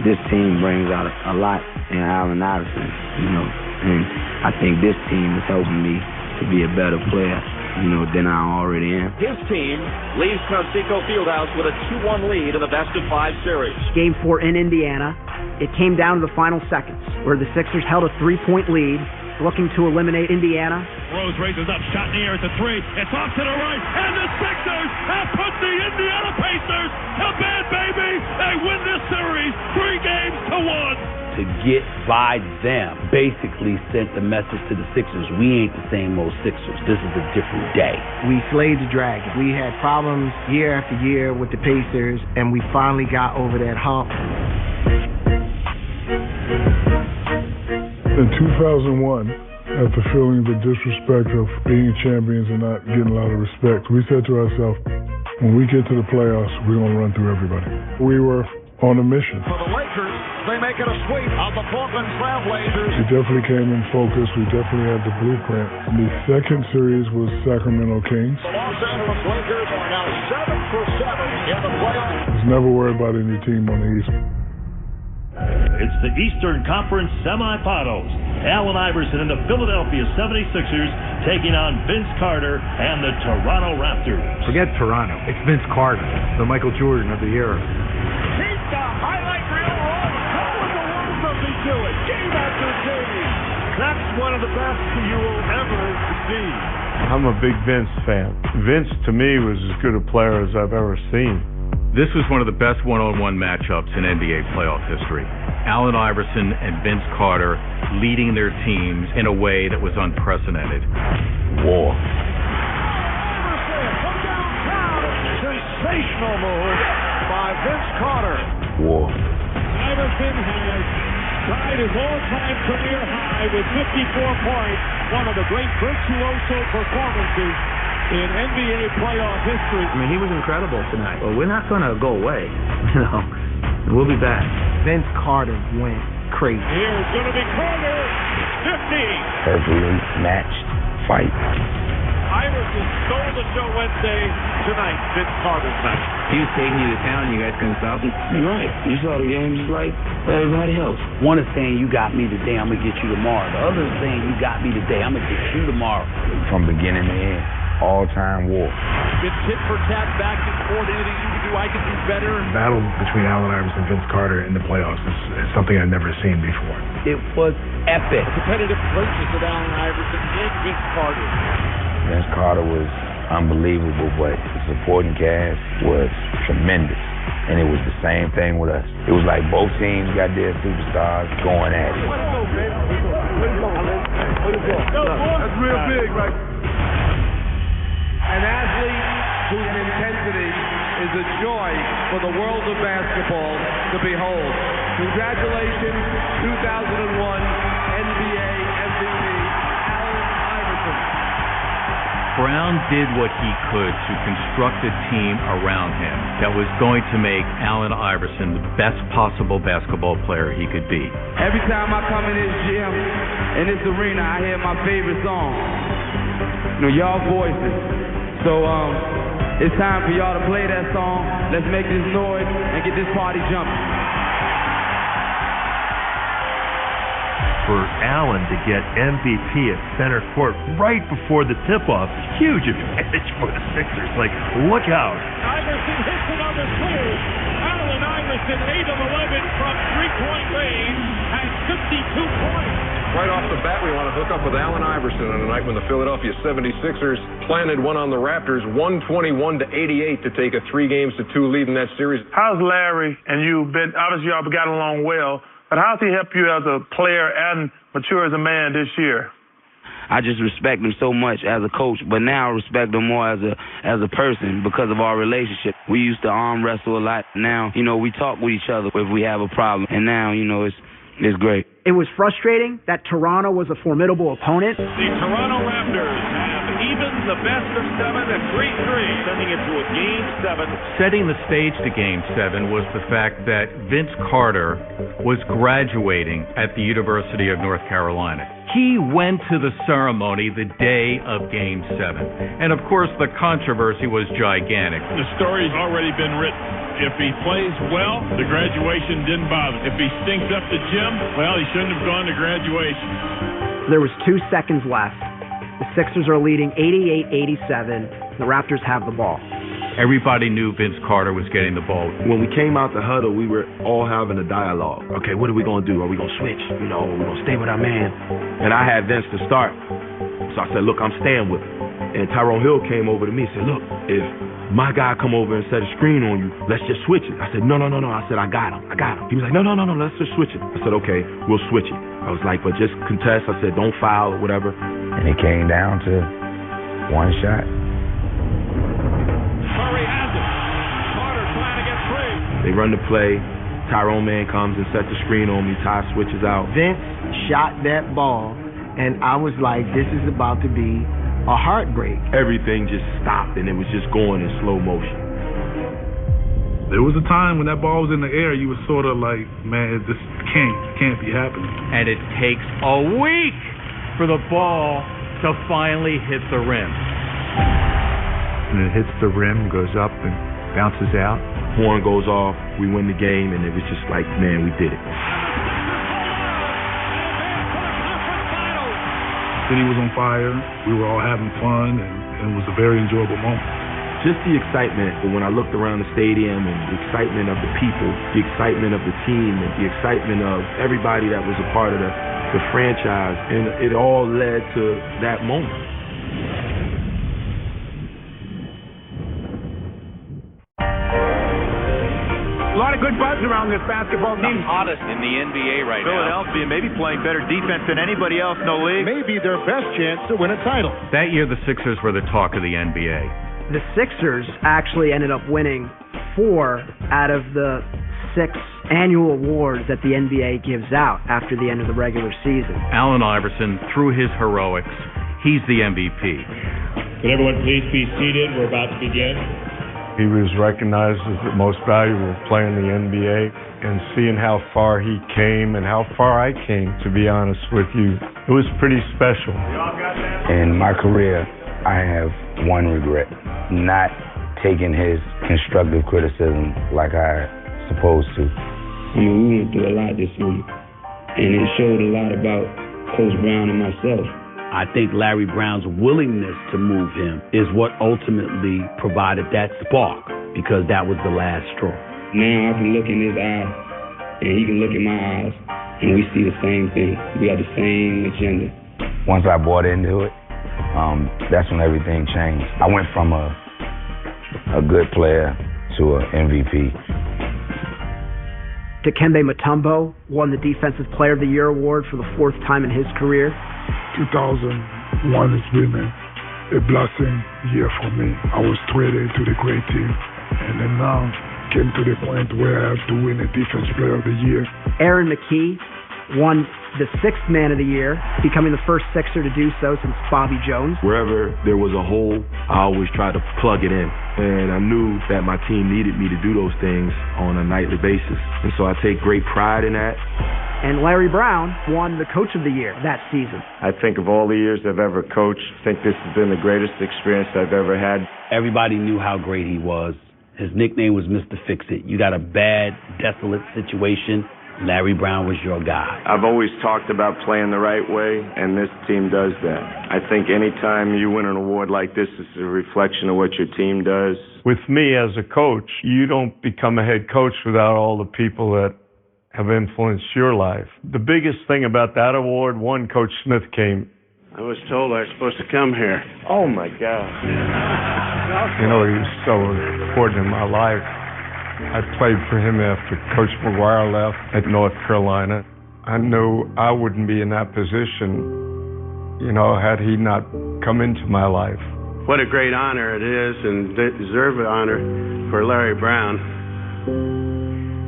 this team brings out a lot in Allen Iverson, and I think this team is helping me to be a better player, than I already am. His team leaves Conseco Fieldhouse with a 2-1 lead in the best-of-5 series. Game 4 in Indiana. It came down to the final seconds where the Sixers held a 3-point lead, looking to eliminate Indiana. Rose raises up, shot in the air, it's a 3. It's off to the right, and the Sixers have put the Indiana Pacers to bed, baby! They win this series 3 games to 1. To get by them basically sent the message to the Sixers, we ain't the same old Sixers. This is a different day. We slayed the dragon. We had problems year after year with the Pacers, and we finally got over that hump. In 2001, after feeling the disrespect of being champions and not getting a lot of respect, we said to ourselves, when we get to the playoffs, we're going to run through everybody. We were on a mission. For the Lakers, they make it a sweep of the Portland Trailblazers. We definitely came in focus. We definitely had the blueprint. The second series was Sacramento Kings. The Los Angeles Lakers are now 7 for 7 in the playoffs. Just never worry about any team on the East. It's the Eastern Conference semifinals. Allen Iverson and the Philadelphia 76ers taking on Vince Carter and the Toronto Raptors. Forget Toronto. It's Vince Carter, the Michael Jordan of the era. Keep the highlight reel rolling. How in the world does he do it? Game after game. That's one of the best you will ever see. I'm a big Vince fan. Vince, to me, was as good a player as I've ever seen. This was one of the best one-on-one matchups in NBA playoff history. Allen Iverson and Vince Carter leading their teams in a way that was unprecedented. War. Iverson from downtown. Sensational move by Vince Carter. War. Iverson has tied his all-time career high with 54 points. One of the great virtuoso performances in NBA playoff history. I mean, he was incredible tonight. But we're not going to go away. We'll be back. Vince Carter went crazy. Here's going to be Carter, 50. Perfectly matched fight. Iverson stole the show Wednesday. Tonight, Vince Carter's night. He was taking you to town, you guys couldn't stop him. You're right. You saw the game just like everybody else. One is saying, you got me today, I'm going to get you tomorrow. The other is saying, you got me today, I'm going to get you tomorrow. From beginning to end. All-time war. Been tit for tat, back and forth. Anything you can do, I can do better. The battle between Allen Iverson and Vince Carter in the playoffs is something I've never seen before. It was epic. Competitive purchase of Allen Iverson and Vince Carter. Vince Carter was unbelievable, but the supporting cast was tremendous. And it was the same thing with us. It was like both teams got their superstars going at it. That's real big, right? An athlete whose intensity is a joy for the world of basketball to behold. Congratulations, 2001 NBA MVP, Allen Iverson. Brown did what he could to construct a team around him that was going to make Allen Iverson the best possible basketball player he could be. Every time I come in this gym, in this arena, I hear my favorite song. You know, y'all voices. So, it's time for y'all to play that song. Let's make this noise and get this party jumping. For Allen to get MVP at center court right before the tip-off, huge advantage for the Sixers. Like, look out. Iverson hits another two. Allen Iverson, 8 of 11 from three-point range, has 52 points. Right off the bat, we want to hook up with Allen Iverson on a night when the Philadelphia 76ers planted one on the Raptors, 121-88 to take a 3-2 lead in that series. How's Larry and you been? Obviously, y'all got along well, but how's he helped you as a player and mature as a man this year? I just respect him so much as a coach, but now I respect him more as a person because of our relationship. We used to arm wrestle a lot. Now, you know, we talk with each other if we have a problem, and now, you know, it's great. It was frustrating that Toronto was a formidable opponent. The Toronto Raptors have even the best of 7 at 3-3, sending it to a Game 7. Setting the stage to Game 7 was the fact that Vince Carter was graduating at the University of North Carolina. He went to the ceremony the day of Game 7. And of course, the controversy was gigantic. The story's already been written. If he plays well, the graduation didn't bother. If he stinks up the gym, well, he shouldn't have gone to graduation. There was 2 seconds left. The Sixers are leading 88-87. The Raptors have the ball. Everybody knew Vince Carter was getting the ball. When we came out the huddle, we were all having a dialogue. Okay, what are we going to do? Are we going to switch? You know, we're going to stay with our man. And I had Vince to start. So I said, look, I'm staying with him. And Tyrone Hill came over to me and said, look, if my guy come over and set a screen on you, let's just switch it. I said, no. I said, I got him. He was like, no, let's just switch it. I said, okay, we'll switch it. I was like, but just contest. I said, don't foul or whatever. And it came down to one shot. Murray has it. Carter trying to get free. They run the play. Tyrone man comes and sets the screen on me. Ty switches out. Vince shot that ball, and I was like, this is about to be a heartbreak. Everything just stopped, and it was just going in slow motion. There was a time when that ball was in the air, you were sort of like, man, this can't be happening. And it takes a week for the ball to finally hit the rim. And it hits the rim, goes up, and bounces out. Horn goes off, we win the game, and it was just like, man, we did it. City was on fire. We were all having fun, and it was a very enjoyable moment. Just the excitement, when I looked around the stadium and the excitement of the people, the excitement of the team, and the excitement of everybody that was a part of the franchise, and it all led to that moment. A lot of good buzz around this basketball team. The hottest in the NBA right Philadelphia maybe playing better defense than anybody else in the league. Maybe their best chance to win a title. That year, the Sixers were the talk of the NBA. The Sixers actually ended up winning 4 out of the 6 annual awards that the NBA gives out after the end of the regular season. Allen Iverson, through his heroics, he's the MVP. Could everyone please be seated? We're about to begin. He was recognized as the most valuable player in the NBA, and seeing how far he came and how far I came, to be honest with you, it was pretty special. In my career, I have one regret, not taking his constructive criticism like I supposed to. You know, we went through a lot this week, and it showed a lot about Coach Brown and myself. I think Larry Brown's willingness to move him is what ultimately provided that spark, because that was the last straw. Now I can look in his eyes, and he can look in my eyes, and we see the same thing. We got the same agenda. Once I bought into it, that's when everything changed. I went from a good player to an MVP. Dikembe Mutombo won the Defensive Player of the Year award for the 4th time in his career. 2001 has been a blessing year for me. I was traded to the great team, And then now, getting to the point where I have to win a Defense Player of the Year. Aaron McKie won the sixth Man of the Year, becoming the first Sixer to do so since Bobby Jones. Wherever there was a hole, I always tried to plug it in. And I knew that my team needed me to do those things on a nightly basis. And so I take great pride in that. And Larry Brown won the Coach of the Year that season. I think of all the years I've ever coached, I think this has been the greatest experience I've ever had. Everybody knew how great he was. His nickname was Mr. Fix-It. You got a bad, desolate situation, Larry Brown was your guy. I've always talked about playing the right way, and this team does that. I think anytime you win an award like this, it's a reflection of what your team does. With me as a coach, you don't become a head coach without all the people that have influenced your life. The biggest thing about that award, one, Coach Smith came. I was told I was supposed to come here. Oh, my God. You know, he was so important in my life. I played for him after Coach McGuire left at North Carolina. I knew I wouldn't be in that position, you know, had he not come into my life. What a great honor it is, and deserved honor for Larry Brown.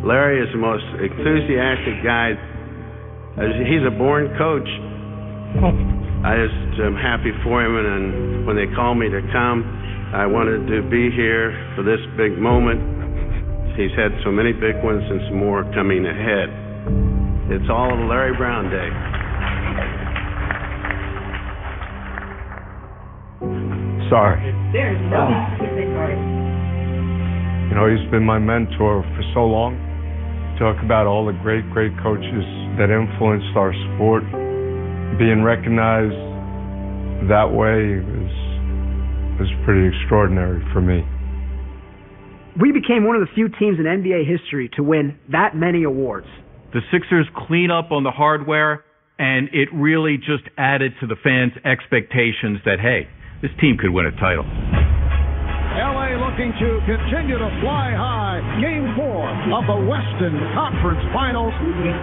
Larry is the most enthusiastic guy. He's a born coach. I just am happy for him, and when they called me to come, I wanted to be here for this big moment. He's had so many big ones and some more coming ahead. It's all Larry Brown Day. Sorry. There's no sorry. You know, he's been my mentor for so long. Talk about all the great, great coaches that influenced our sport. Being recognized that way was pretty extraordinary for me. We became one of the few teams in NBA history to win that many awards. The Sixers clean up on the hardware, and it really just added to the fans' expectations that, hey, this team could win a title. LA looking to continue to fly high. Game 4 of the Western Conference Finals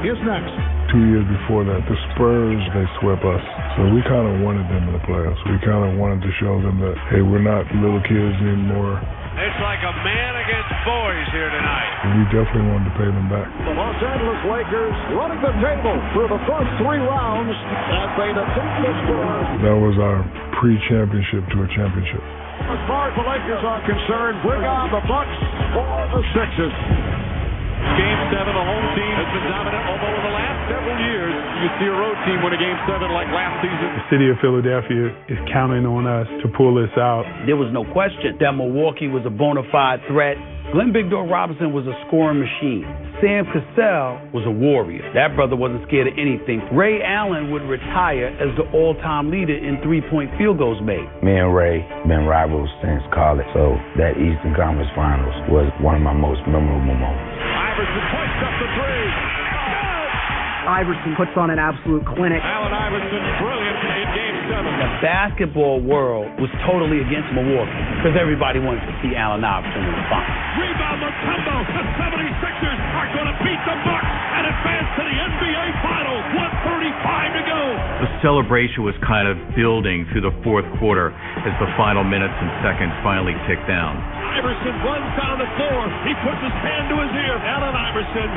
is next. 2 years before that, the Spurs, they swept us. So we kind of wanted them in the playoffs. We kind of wanted to show them that, hey, we're not little kids anymore. It's like a man against boys here tonight. And we definitely wanted to pay them back. The Los Angeles Lakers running the table through the first 3 rounds as they defeat the Spurs. That was our pre-championship to a championship. As far as the Lakers are concerned, bring on the Bucks or the Sixers. Game 7, the home team has been dominant, although in the last several years, you see a road team win a Game 7 like last season. The city of Philadelphia is counting on us to pull this out. There was no question that Milwaukee was a bona fide threat. Glenn Big Dog Robinson was a scoring machine. Sam Cassell was a warrior. That brother wasn't scared of anything. Ray Allen would retire as the all-time leader in three-point field goals made. Me and Ray been rivals since college, so that Eastern Conference Finals was one of my most memorable moments. Iverson points up the 3. Iverson puts on an absolute clinic. Allen Iverson, brilliant in Game 7. The basketball world was totally against Milwaukee because everybody wanted to see Allen Iverson in the finals. Rebound Mutombo. The 76ers are going to beat the Bucks and advance to the NBA Finals. 1:35 to go. The celebration was kind of building through the fourth quarter as the final minutes and seconds finally ticked down. Iverson runs down the floor. He puts his hand to his ear. Allen Iverson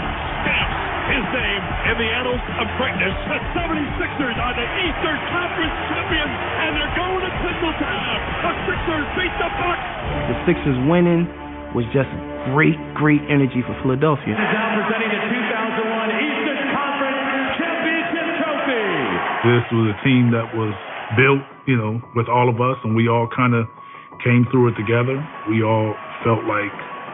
stamps his name in the annals of greatness. The 76ers are the Eastern Conference champions, and they're going to Tinseltown. The Sixers beat the Bucks. The Sixers winning was just great, great energy for Philadelphia. Now presenting the 2001 Eastern Conference Championship Trophy. This was a team that was built, you know, with all of us, and we all kind of came through it together. We all felt like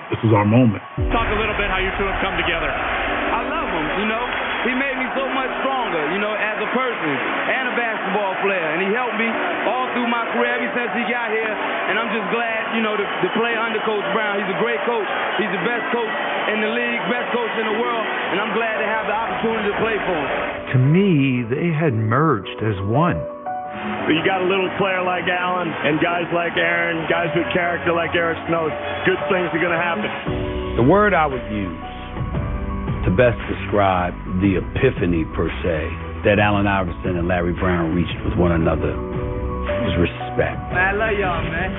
this was our moment. Talk a little bit how you two have come together. I love him, you know. He made me so much stronger, you know, as a person and a basketball player. And he helped me all through my career ever since he got here. And I'm just glad, you know, to play under Coach Brown. He's a great coach. He's the best coach in the league, best coach in the world. And I'm glad to have the opportunity to play for him. To me, they had merged as one. But you got a little player like Allen and guys like Aaron, guys with character like Eric Snow. Good things are going to happen. The word I would use to best describe the epiphany, per se, that Allen Iverson and Larry Brown reached with one another was respect. I love y'all, man.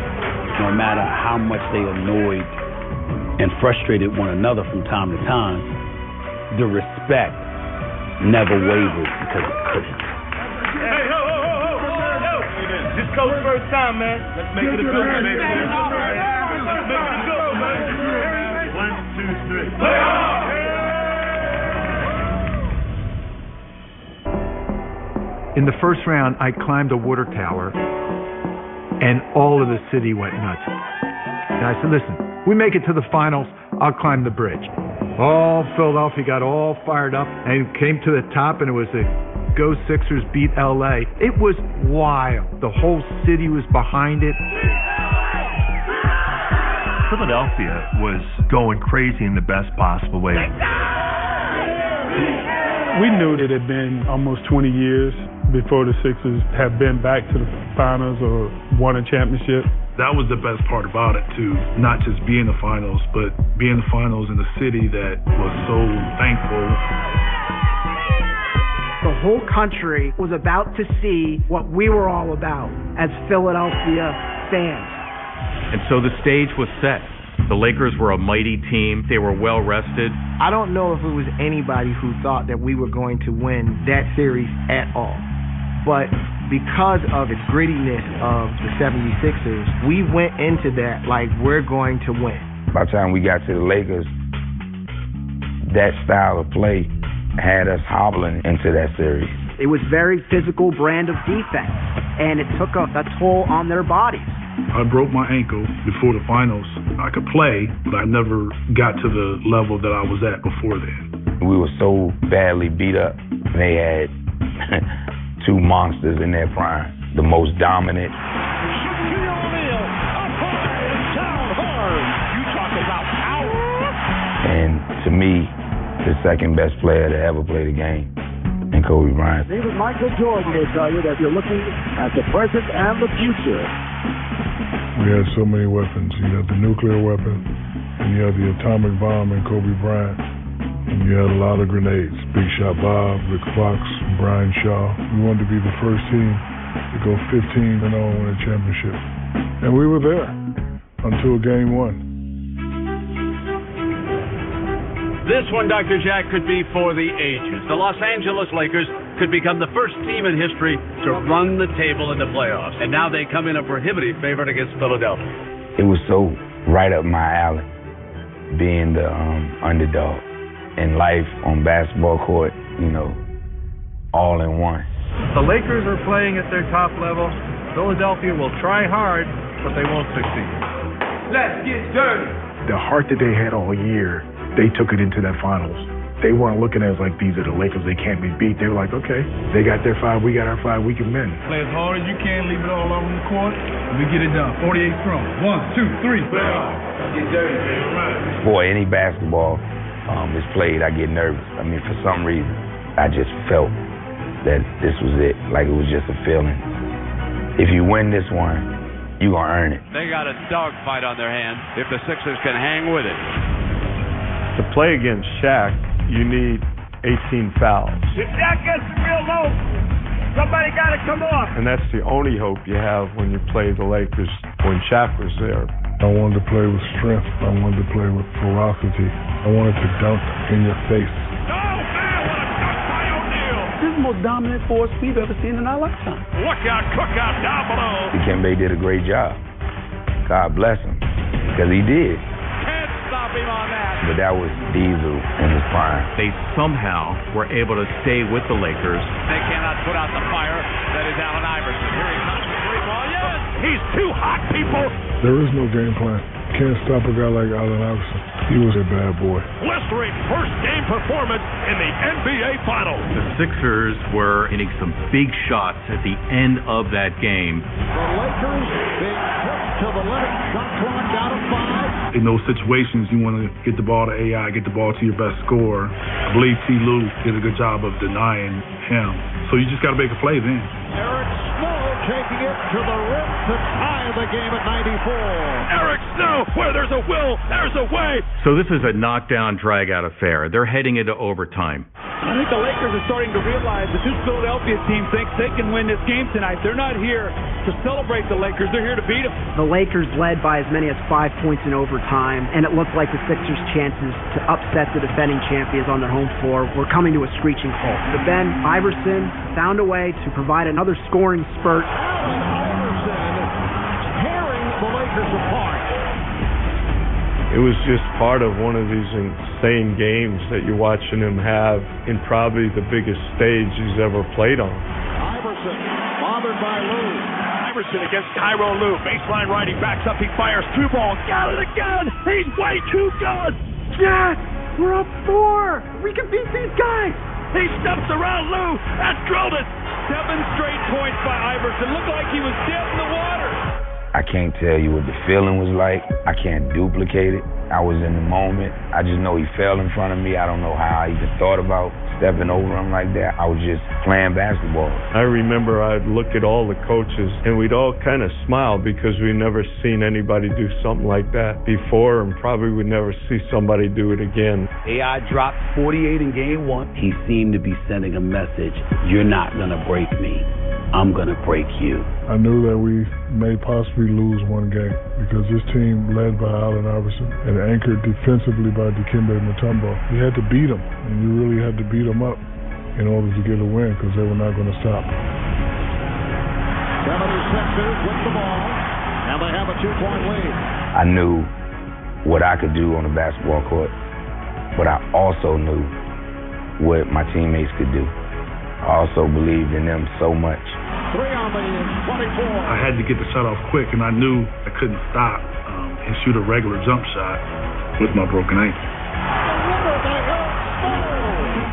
No matter how much they annoyed and frustrated one another from time to time, the respect never wavered because it couldn't. Hey, ho! This coach first time, man. Let's make it a good one, baby. Let's make it a good one, man. 1, 2, 3. Play on! In the first round, I climbed a water tower, and all of the city went nuts. And I said, listen, we make it to the finals, I'll climb the bridge. All Philadelphia got all fired up and came to the top, and it was a Go Sixers beat LA. It was wild. The whole city was behind it. Philadelphia was going crazy in the best possible way. We knew that it had been almost 20 years before the Sixers have been back to the finals or won a championship. That was the best part about it, too. Not just being the finals, but being the finals in a city that was so thankful. The whole country was about to see what we were all about as Philadelphia fans. And so the stage was set. The Lakers were a mighty team. They were well rested. I don't know if it was anybody who thought that we were going to win that series at all. But because of the grittiness of the 76ers, we went into that like we're going to win. By the time we got to the Lakers, that style of play had us hobbling into that series. It was very physical brand of defense, and it took a toll on their bodies. I broke my ankle before the finals. I could play, but I never got to the level that I was at before then. We were so badly beat up. They had two monsters in their prime, the most dominant. And to me, the second best player to ever play the game, and Kobe Bryant. Even Michael Jordan will tell you that you're looking at the present and the future. We had so many weapons. You had the nuclear weapon, and you had the atomic bomb in Kobe Bryant. And you had a lot of grenades. Big Shot Bob, Rick Fox, Brian Shaw. We wanted to be the first team to go 15-0 and win a championship. And we were there until game one. This one, Dr. Jack, could be for the ages. The Los Angeles Lakers could become the first team in history to run the table in the playoffs. And now they come in a prohibitive favorite against Philadelphia. It was so right up my alley, being the underdog. In life, on basketball court, you know, all in one. The Lakers are playing at their top level. Philadelphia will try hard, but they won't succeed. Let's get dirty. The heart that they had all year, they took it into that finals. They weren't looking at us like these are the Lakers, they can't be beat. They were like, okay, they got their 5, we got our 5, we can win. Play as hard as you can, leave it all over the court, and we get it done. 48 strong. 1, 2, 3, play on. Get dirty, baby. Boy, any basketball is played, I get nervous. I mean, for some reason, I just felt that this was it. Like it was just a feeling. If you win this one, you're going to earn it. They got a dogfight on their hands if the Sixers can hang with it. To play against Shaq, you need 18 fouls. If Shaq gets real low, somebody got to come off. And that's the only hope you have when you play the Lakers when Shaq was there. I wanted to play with strength. I wanted to play with ferocity. I wanted to dunk in your face. This is the most dominant force we've ever seen in our lifetime. Look out, cookout down below. Dikembe did a great job. God bless him, because he did. Can't stop him on that. But that was Diesel in his prime. They somehow were able to stay with the Lakers. They cannot put out the fire that is Allen Iverson. Here he comes with 3 ball. Yes! He's too hot, people. There is no game plan. Can't stop a guy like Allen Iverson. He was a bad boy. Blistering first game performance in the NBA Finals. The Sixers were hitting some big shots at the end of that game. The Lakers being pushed to the limit. Shot clock down to 5. In those situations, you want to get the ball to AI, get the ball to your best scorer. I believe T. Lue did a good job of denying him. So you just got to make a play then. Eric Snow taking it to the rim to tie the game at 94. Eric Snow, where there's a will, there's a way. So this is a knockdown, drag-out affair. They're heading into overtime. I think the Lakers are starting to realize that this Philadelphia team thinks they can win this game tonight. They're not here to celebrate the Lakers. They're here to beat them. The Lakers led by as many as 5 points in overtime, and it looked like the Sixers' chances to upset the defending champions on their home floor were coming to a screeching halt. But then Iverson found a way to provide another scoring spurt. Iverson tearing the Lakers apart. It was just part of one of these insane games that you're watching him have in probably the biggest stage he's ever played on. Iverson, bothered by Lou. Iverson against Tyronn Lue. Baseline right, he backs up, he fires 2 balls. Got it again! He's way too good! Jack, we're up 4. We can beat these guys. He steps around Lue and drilled it! 7 straight points by Iverson. Looked like he was dead in the water. I can't tell you what the feeling was like. I can't duplicate it. I was in the moment. I just know he fell in front of me. I don't know how I even thought about stepping over him like that. I was just playing basketball. I remember I'd look at all the coaches and we'd all kind of smile because we'd never seen anybody do something like that before and probably would never see somebody do it again. AI dropped 48 in game 1. He seemed to be sending a message, you're not going to break me. I'm going to break you. I knew that we may possibly lose one game because this team led by Allen Iverson and anchored defensively by Dikembe Mutombo. You had to beat them, and you really had to beat them up in order to get a win because they were not going to stop. 76ers with the ball, and they have a 2-point lead. I knew what I could do on the basketball court, but I also knew what my teammates could do. I also believed in them so much. 3 on the 24. I had to get the shot off quick, and I knew I couldn't stop and shoot a regular jump shot with my broken ankle.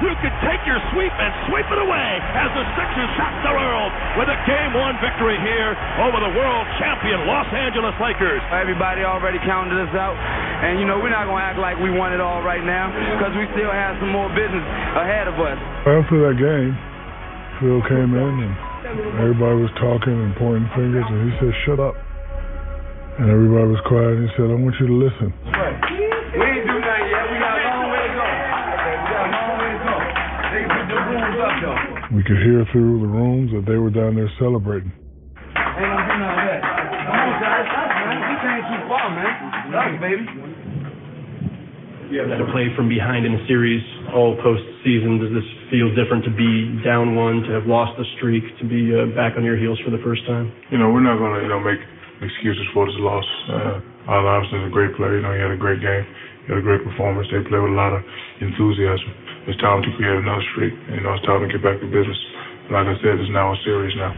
You could take your sweep and sweep it away as the Sixers shock the world with a Game 1 victory here over the world champion Los Angeles Lakers. Everybody already counted us out, and we're not going to act like we won it all right now because we still have some more business ahead of us. After that game, Phil came in and everybody was talking and pointing fingers, and he said, "Shut up." And everybody was quiet, and he said, "I want you to listen." We ain't do nothing yet. We got a long way to go. They put the rooms up, though. We could hear through the rooms that they were down there celebrating. Ain't gonna do none of that. Come on, guys. We came too far, man. Love you, baby. To play from behind in a series all postseason, does this feel different to be down 1, to have lost the streak, to be back on your heels for the first time? We're not going to make excuses for this loss. Allen Iverson's a great player. He had a great game. He had a great performance. They played with a lot of enthusiasm. It's time to create another streak. It's time to get back to business. Like I said, it's now a series now.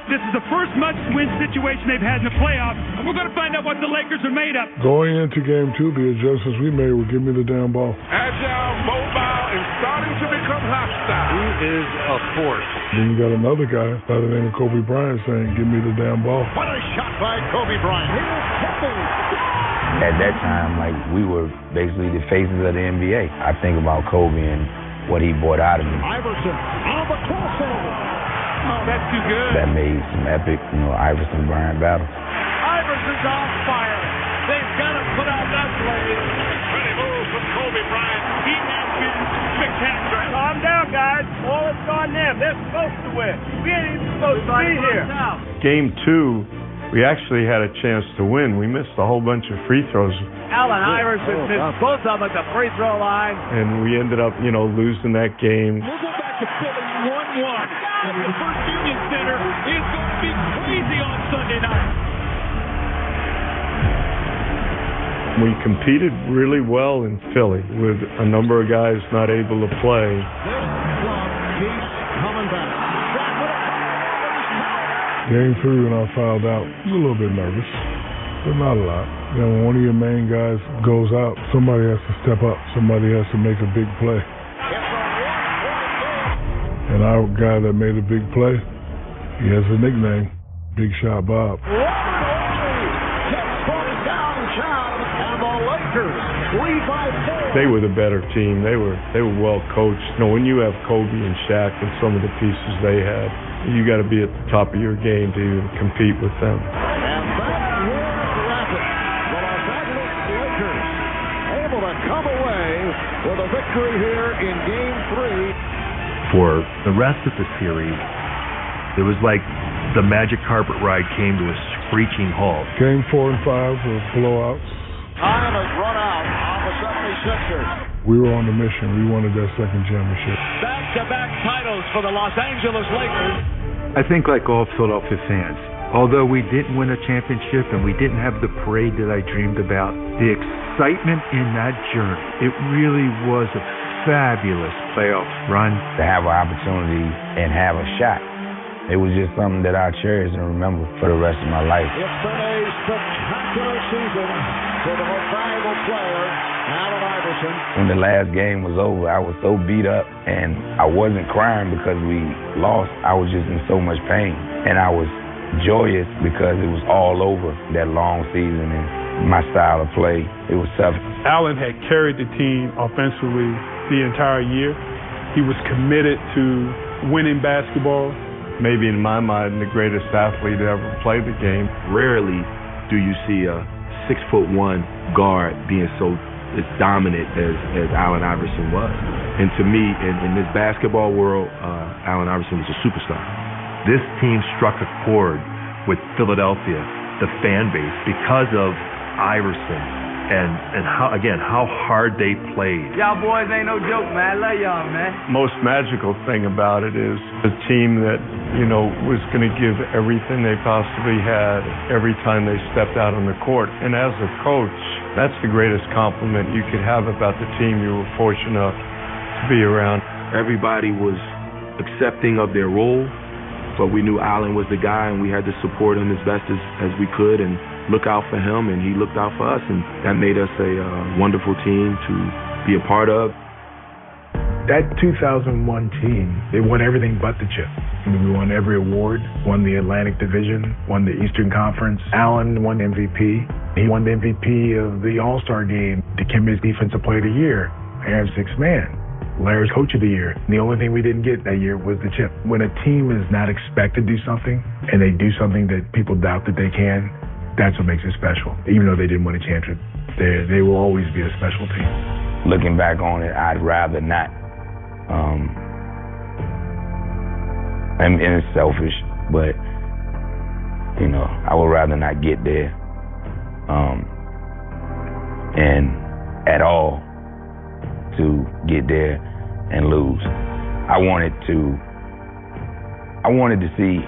This is the first must-win situation they've had in the playoffs, and we're going to find out what the Lakers are made of. Going into Game 2, the adjustments we made were give me the damn ball. Agile, mobile, and starting to become hostile. He is a force. Then you got another guy by the name of Kobe Bryant saying, "Give me the damn ball." What a shot by Kobe Bryant. He was tipping. At that time, we were basically the faces of the NBA. I think about Kobe and what he brought out of me. Iverson on the crossover. Oh, that's too good. That made some epic, Iverson-Bryant battles. Iverson's on fire. They've got to put out that blaze. Pretty move from Kobe Bryant. He has been spectacular. Calm down, guys. All it's on them. They're supposed to win. We ain't even supposed to be here. Game 2, we actually had a chance to win. We missed a whole bunch of free throws. Allen Iverson missed both of them at the free throw line. And we ended up, losing that game. We'll go back to Philly 1-1. And the First Union Center is going to be crazy on Sunday night. We competed really well in Philly with a number of guys not able to play. Game 3, when I fouled out, I was a little bit nervous, but not a lot. When one of your main guys goes out, somebody has to step up. Somebody has to make a big play. And our guy that made a big play, he has a nickname, Big Shot Bob. They were the better team. They were well coached. When you have Kobe and Shaq and some of the pieces they had, you got to be at the top of your game to even compete with them. And that's where the Los Angeles Lakers able to come away with a victory here in Game 3. For the rest of the series, it was like the magic carpet ride came to a screeching halt. Game 4 and 5 were blowouts. Time has run out on the 76ers. We were on the mission. We wanted that second championship. Back-to-back titles for the Los Angeles Lakers. I think like all Philadelphia fans, although we didn't win a championship and we didn't have the parade that I dreamed about, the excitement in that journey, it really was a fabulous playoff run. To have an opportunity and have a shot, it was just something that I cherish and remember for the rest of my life. It's been a spectacular season for the most valuable player, Allen Iverson. When the last game was over, I was so beat up, and I wasn't crying because we lost. I was just in so much pain, and I was joyous because it was all over, that long season and my style of play. It was tough. Allen had carried the team offensively the entire year. He was committed to winning basketball. Maybe in my mind, the greatest athlete to ever play the game. Rarely do you see a 6'1" guard being so as dominant as Allen Iverson was. And to me, in this basketball world, Allen Iverson was a superstar. This team struck a chord with Philadelphia, the fan base, because of Iverson and how hard they played. Y'all boys ain't no joke, man. I love y'all, man. Most magical thing about it is a team that, was going to give everything they possibly had every time they stepped out on the court. And as a coach, that's the greatest compliment you could have about the team you were fortunate enough to be around. Everybody was accepting of their role, but we knew Allen was the guy, and we had to support him as best as we could and look out for him, and he looked out for us, and that made us a wonderful team to be a part of. That 2001 team, they won everything but the chip. We won every award, won the Atlantic Division, won the Eastern Conference. Allen won MVP. He won the MVP of the All-Star game, Dikembe's Defensive Player of the Year, Aaron's sixth man, Larry's Coach of the Year. And the only thing we didn't get that year was the chip. When a team is not expected to do something, and they do something that people doubt that they can, that's what makes it special. Even though they didn't win a championship, they will always be a special team. Looking back on it, I'd rather not. And it's selfish, but I would rather not get there, and at all to get there and lose. I wanted to see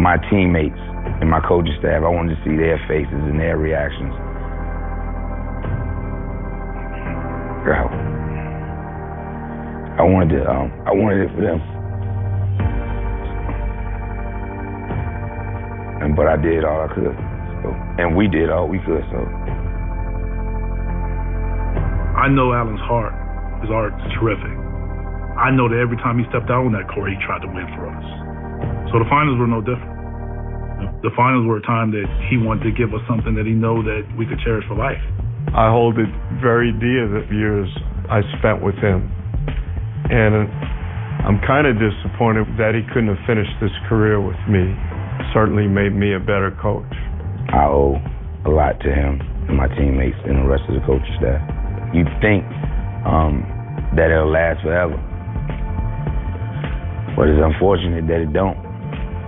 my teammates and my coaching staff. I wanted to see their faces and their reactions. I wanted it for them. But I did all I could. And we did all we could, so. I know Allen's heart. His heart's terrific. I know that every time he stepped out on that court, he tried to win for us. So the finals were no different. The finals were a time that he wanted to give us something that he knew that we could cherish for life. I hold it very dear the years I spent with him. And I'm kind of disappointed that he couldn't have finished this career with me. Certainly made me a better coach. I owe a lot to him and my teammates and the rest of the coaching staff. You'd think that it'll last forever, but it's unfortunate that it don't.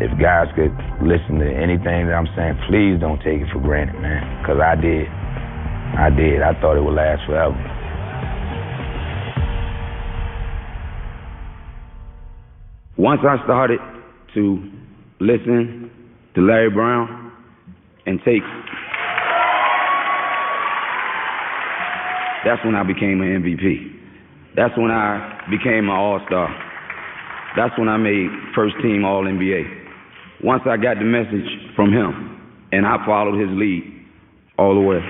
If guys could listen to anything that I'm saying, please don't take it for granted, man, because I did. I thought it would last forever. Once I started to listen to Larry Brown and take, that's when I became an MVP. That's when I became an all-star. That's when I made first team All-NBA. Once I got the message from him and I followed his lead all the way.